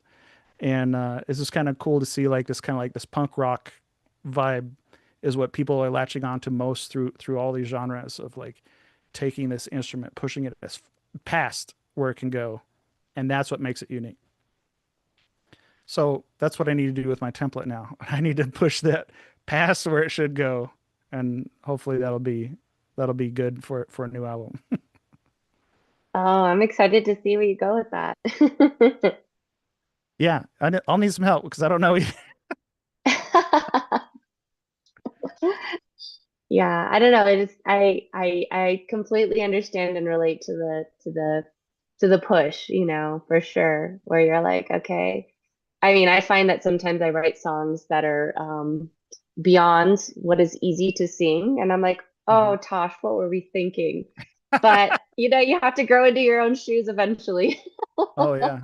And it's just kind of cool to see like this kind of like this punk rock vibe is what people are latching on to most through all these genres of like taking this instrument, pushing it as past where it can go. And that's what makes it unique. So that's what I need to do with my template now. I need to push that past where it should go, and hopefully that'll be good for a new album. oh, I'm excited to see where you go with that. Yeah, I'll need some help because I don't know. Yeah, I don't know. It just I completely understand and relate to the push, for sure, where you're like, okay. I mean, I find that sometimes I write songs that are beyond what is easy to sing, and I'm like, Mhm. oh, Tosh, what were we thinking? But you have to grow into your own shoes eventually. Oh yeah,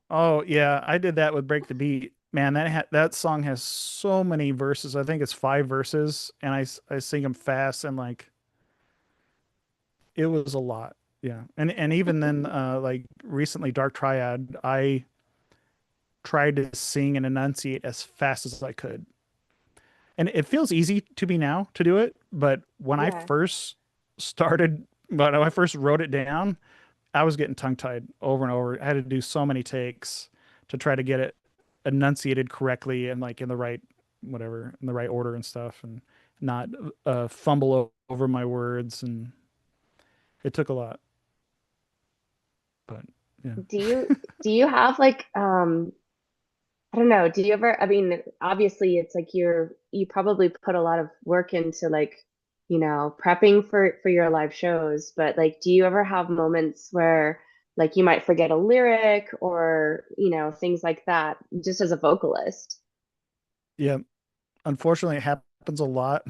oh yeah. I did that with Break the Beat. Man, that song has so many verses. I think it's 5 verses, and I sing them fast and like it was a lot. Yeah, and even then, like recently, Dark Triad, I tried to sing and enunciate as fast as I could. And it feels easy to me now to do it, but Yeah. when I first wrote it down, I was getting tongue-tied over and over. I had to do so many takes to try to get it enunciated correctly and like in the right whatever, in the right order and stuff, and not fumble over my words. And it took a lot, but yeah. Do you do you have like I don't know. Do you ever, I mean, obviously it's like you probably put a lot of work into like, prepping for your live shows, but like do you ever have moments where like you might forget a lyric or, things like that just as a vocalist? Yeah, unfortunately, it happens a lot.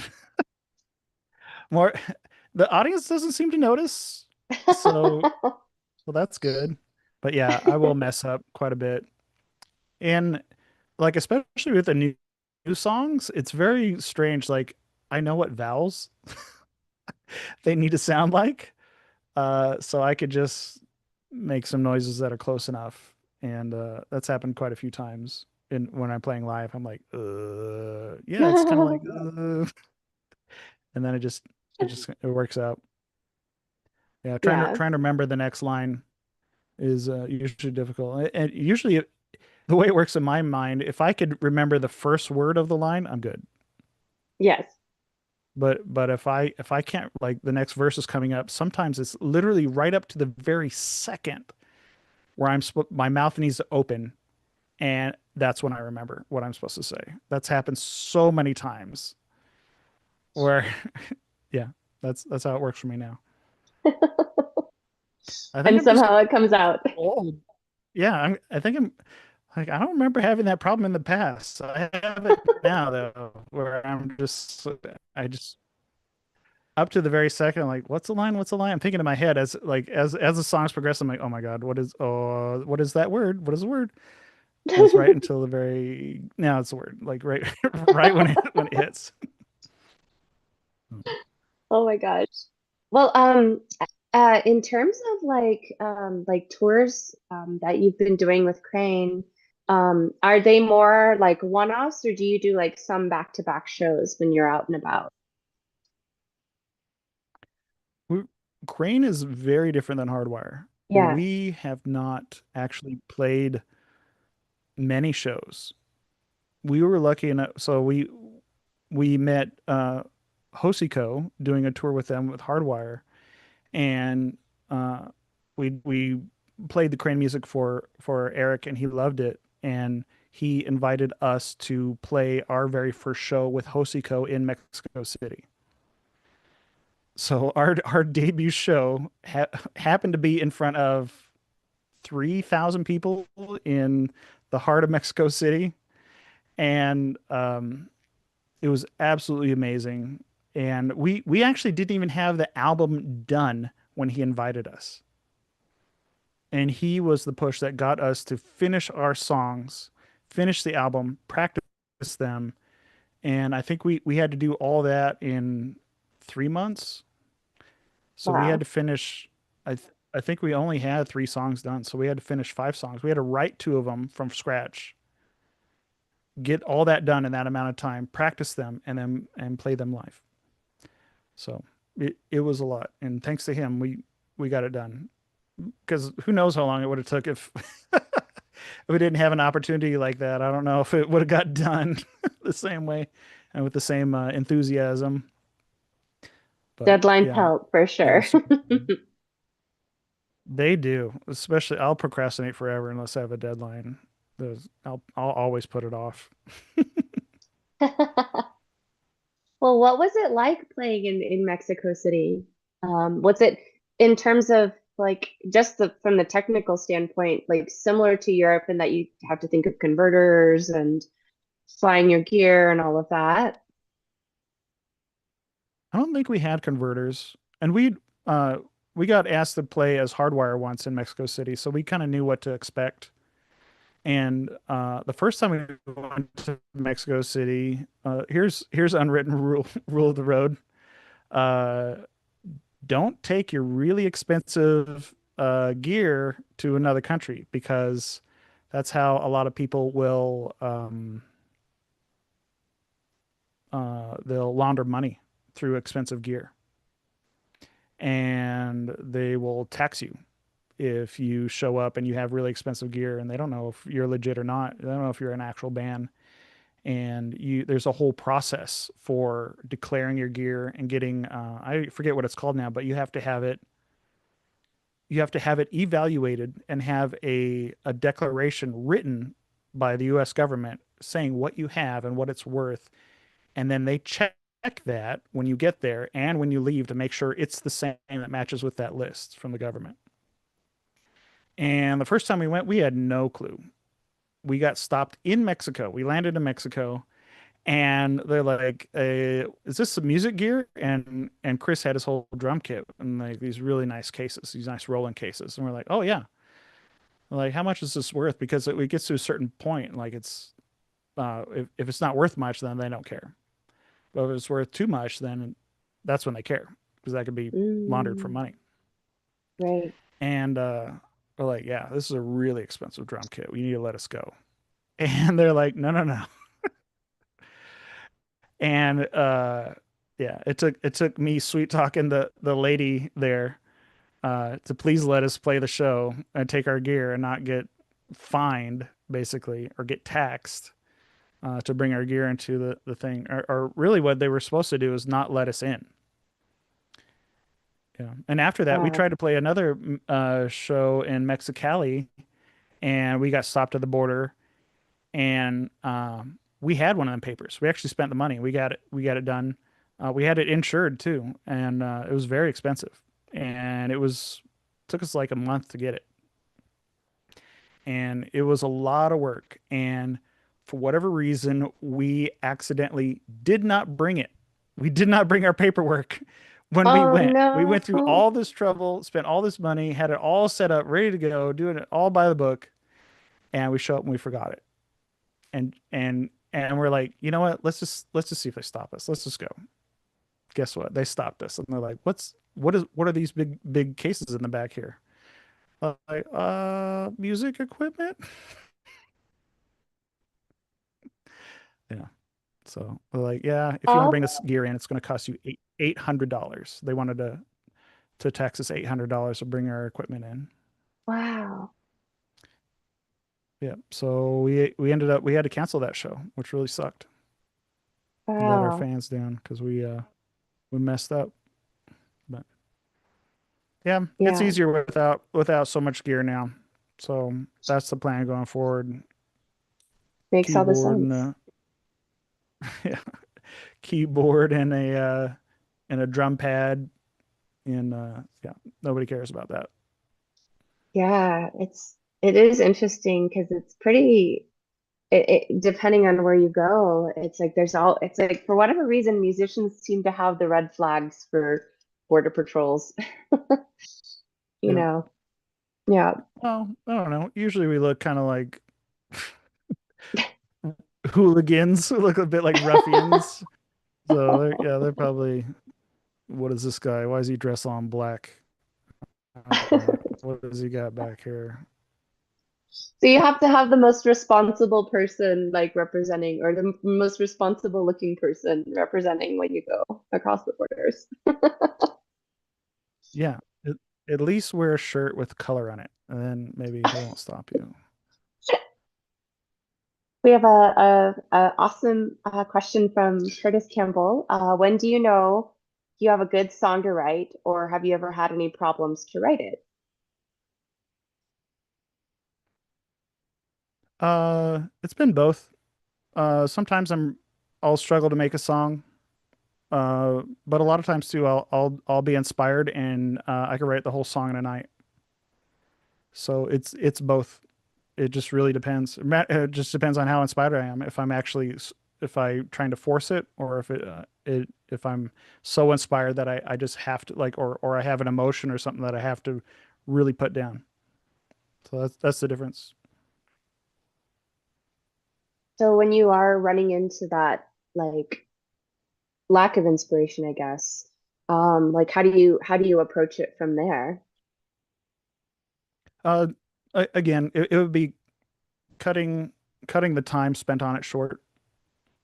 More, the audience doesn't seem to notice, so well, that's good. But yeah, I will mess up quite a bit. And like especially with the new songs, it's very strange. Like I know what vowels they need to sound like. So I could just make some noises that are close enough. And that's happened quite a few times. And when I'm playing live, I'm like, yeah, it's kind of like, and then it works out. Yeah, trying to Yeah. trying to remember the next line is usually difficult. And usually the way it works in my mind, if I could remember the first word of the line, I'm good. Yes. But if I can't, like the next verse is coming up, sometimes it's literally right up to the very second where my mouth needs to open, and that's when I remember what I'm supposed to say. That's happened so many times where yeah, that's how it works for me now. I think And I'm just somehow it comes out. old. Yeah, I think I'm like I don't remember having that problem in the past. I have it now though, where I just up to the very second, I'm like, what's the line? What's the line? I'm thinking in my head as the songs progress, I'm like, oh my God, what is that word? What is the word? And it's right until the very now it's the word. Like right right when it hits. Oh my gosh. Well, in terms of like tours that you've been doing with Kreign, are they more like one-offs or do you do like some back-to-back shows when you're out and about? We, Crane is very different than Hardwire. Yeah. We have not actually played many shows. We were lucky enough, so we met Hosiko doing a tour with them with Hardwire, and uh, we played the Crane music for Eric, and he loved it, and he invited us to play our very first show with Hosiko in Mexico City. So our debut show happened to be in front of 3,000 people in the heart of Mexico City, and it was absolutely amazing. And we actually didn't even have the album done when he invited us. And he was the push that got us to finish our songs, finish the album, practice them. And I think we had to do all that in 3 months. So we had Wow. to finish. I think we only had 3 songs done, so we had to finish 5 songs. We had to write two of them from scratch, get all that done in that amount of time, practice them, and play them live. So it was a lot, and thanks to him, we got it done. Because who knows how long it would have took if if we didn't have an opportunity like that. I don't know if it would have got done the same way and with the same enthusiasm. But Deadline yeah, pelt for it sure. was super fun. They do, especially I'll procrastinate forever unless I have a deadline. I'll always put it off. Well, what was it like playing in Mexico City? Was it in terms of like just from the technical standpoint, like similar to Europe in that you have to think of converters and flying your gear and all of that? I don't think we had converters, and uh we got asked to play as Hardwire once in Mexico City, so we kind of knew what to expect. And the first time we went to Mexico City, here's unwritten rule of the road. Uh, don't take your really expensive gear to another country because that's how a lot of people will they'll launder money through expensive gear, and they will tax you if you show up and you have really expensive gear and they don't know if you're legit or not. They don't know if you're an actual band. And there's a whole process for declaring your gear and getting I forget what it's called now, but you have to have it evaluated and have a declaration written by the US government saying what you have and what it's worth. And then they check that when you get there and when you leave to make sure it's the same that matches with that list from the government. And the first time we went, we had no clue. We got stopped in Mexico. We landed in Mexico, and they're like, "Is this some music gear?" And Chris had his whole drum kit and like these really nice cases, these nice rolling cases, and we're like, "Oh yeah." Like, how much is this worth? Because it gets to a certain point, like if it's not worth much, then they don't care. But if it's worth too much, then that's when they care because that could be laundered for Mm, money. right. And we're like, "Yeah, this is a really expensive drum kit. You need to let us go." And they're like, "No, no, no." And yeah, it took me sweet talking the lady there to please let us play the show and take our gear and not get fined basically or get taxed to bring our gear into the thing. Or really what they were supposed to do is not let us in. Yeah. And after that, we Wow. tried to play another show in Mexicali, and we got stopped at the border, and we had one of them papers. We actually spent the money. We got it done. We had it insured too, and it was very expensive. And it was took us like a month to get it, and it was a lot of work. And for whatever reason, we accidentally did not bring it. We did not bring our paperwork when Oh we went through no. all this trouble, spent all this money, had it all set up, ready to go, doing it all by the book, and we show up and we forgot it. And we're like, you know what? Let's just see if they stop us. Let's just go. Guess what? They stopped us, and they're like, what are these big cases in the back here? Like, music equipment. Yeah. So we're like, yeah, if you want to Oh bring this gear in, it's going to cost you $800. They wanted to tax us $800 to bring our equipment in. wow. Yeah. So we ended up we had to cancel that show, which really sucked. Let our Wow. fans down because we messed up. But yeah, it's Yeah. easier without so much gear now. So that's the plan going forward. Makes all the Keyboard sense. yeah, keyboard and a drum pad and yeah, nobody cares about that. Yeah, it is interesting because it's pretty depending on where you go, it's like it's like for whatever reason musicians seem to have the red flags for border patrols, you Yeah. know. Yeah. Well, I don't know. Usually we look kind of like hooligans, we look a bit like ruffians. So yeah, they're probably what is this guy? Why is he dressed all in black? What does he got back here? So you have to have the most responsible person like representing, or the most responsible looking person representing when you go across the borders. Yeah, at least wear a shirt with color on it, and then maybe they won't stop you. We have a awesome question from Curtis Campbell. When do you know you have a good song to write, or have you ever had any problems to write it? It's been both. Sometimes I'll struggle to make a song. But a lot of times too, I'll be inspired and I can write the whole song in a night. So it's both. It just really depends. It just depends on how inspired I am. If I'm actually if I trying to force it, or if I'm so inspired that I just have to like, or I have an emotion or something that I have to really put down. So that's the difference. So when you are running into that like lack of inspiration, I guess, like how do you approach it from there? Uh, Again, it would be cutting cutting the time spent on it short.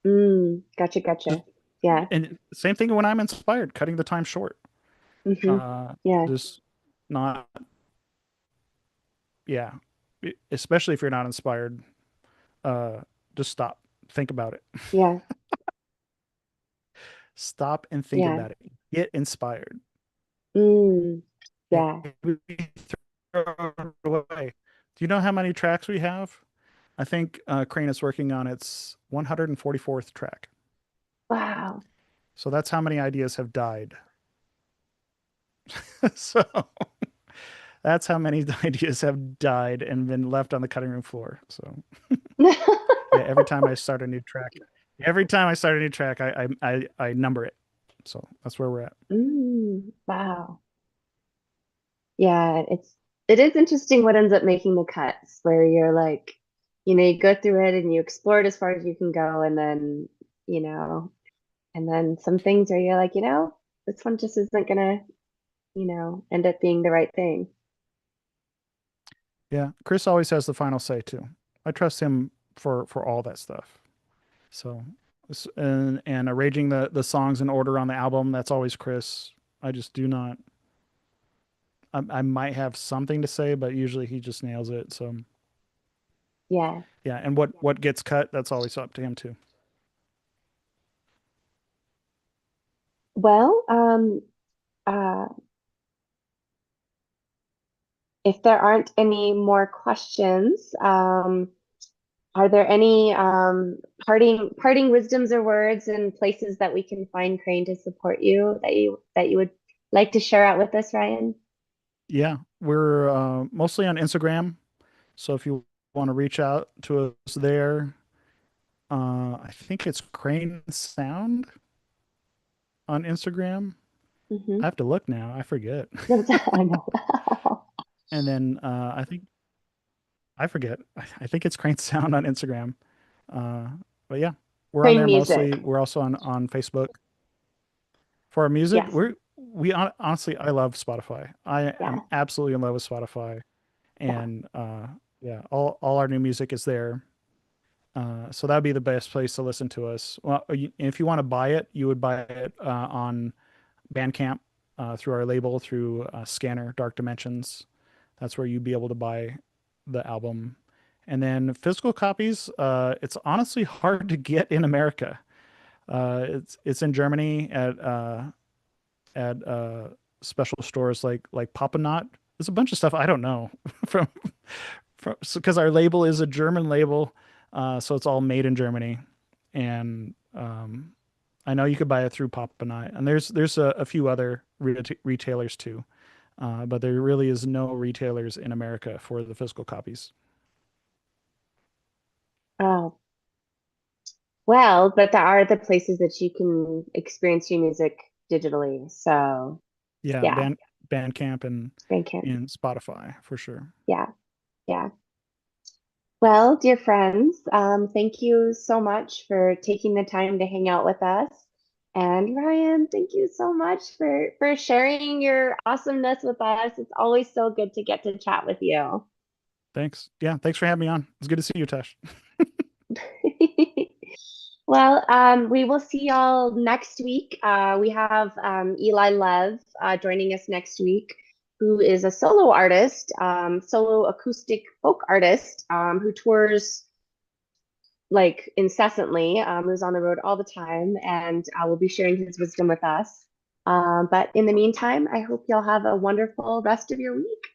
Gotcha, Just gotcha. Yeah. and same thing when I'm inspired, cutting the time short. Mm-hmm. Uh, Yeah. just not, yeah, especially if you're not inspired, uh, just stop, think about it. Yeah. Stop and think Yeah. about it. Get inspired. Mm, yeah. Maybe throw it away. Do you know how many tracks we have? I think Kreign is working on its 144th track. Wow. So that's how many ideas have died. So that's how many ideas have died and been left on the cutting room floor. So yeah, every time I start a new track, I number it. So that's where we're at. Wow. Yeah, it is interesting what ends up making the cuts where you're like, you go through it and you explore it as far as you can go, and then, you know, and then some things where you're like, this one just isn't gonna, end up being the right thing. Yeah, Chris always has the final say too. I trust him for all that stuff. So and arranging the songs in order on the album, that's always Chris. I just do not. I might have something to say, but usually he just nails it. So Yeah. yeah, and what gets cut, that's always up to him too. Well, uh, if there aren't any more questions, are there any parting wisdoms or words and places that we can find Kreign to support you that you would like to share out with us, Ryan? Yeah, we're mostly on Instagram. So if you want to reach out to us there, I think it's Kreign Sound on Instagram. Hmm. I have to look now. I forget. I know. And then I forget. I think it's Kreign Sound on Instagram. Uh, but yeah, we're on Plain there mostly. music. We're also on Facebook. For our music, Yes. honestly, I love Spotify. I am Yeah. absolutely in love with Spotify, Yeah. and yeah, all our new music is there. So that'd be the best place to listen to us. Well, if you want to buy it, you would buy it on Bandcamp through our label through Scanner Dark Dimensions. That's where you'd be able to buy the album. And then physical copies, it's honestly hard to get in America. It's in Germany at special stores like Papa Knot. There's a bunch of stuff I don't know from because our label is a German label, so it's all made in Germany. And I know you could buy it through Papa Knot, and there's a few other retailers too, but there really is no retailers in America for the physical copies. Oh, well, but there are the places that you can experience your music digitally. So Yeah, yeah, Bandcamp Bandcamp. and Spotify for sure. Yeah, yeah. Well, dear friends, thank you so much for taking the time to hang out with us. And Ryan, thank you so much for sharing your awesomeness with us. It's always so good to get to chat with you. Thanks. Yeah, thanks for having me on. It's good to see you, Tash. Well, we will see y'all next week. We have Eli Lev joining us next week, who is a solo artist, solo acoustic folk artist who tours like incessantly, who's on the road all the time, and will be sharing his wisdom with us. But in the meantime, I hope y'all have a wonderful rest of your week.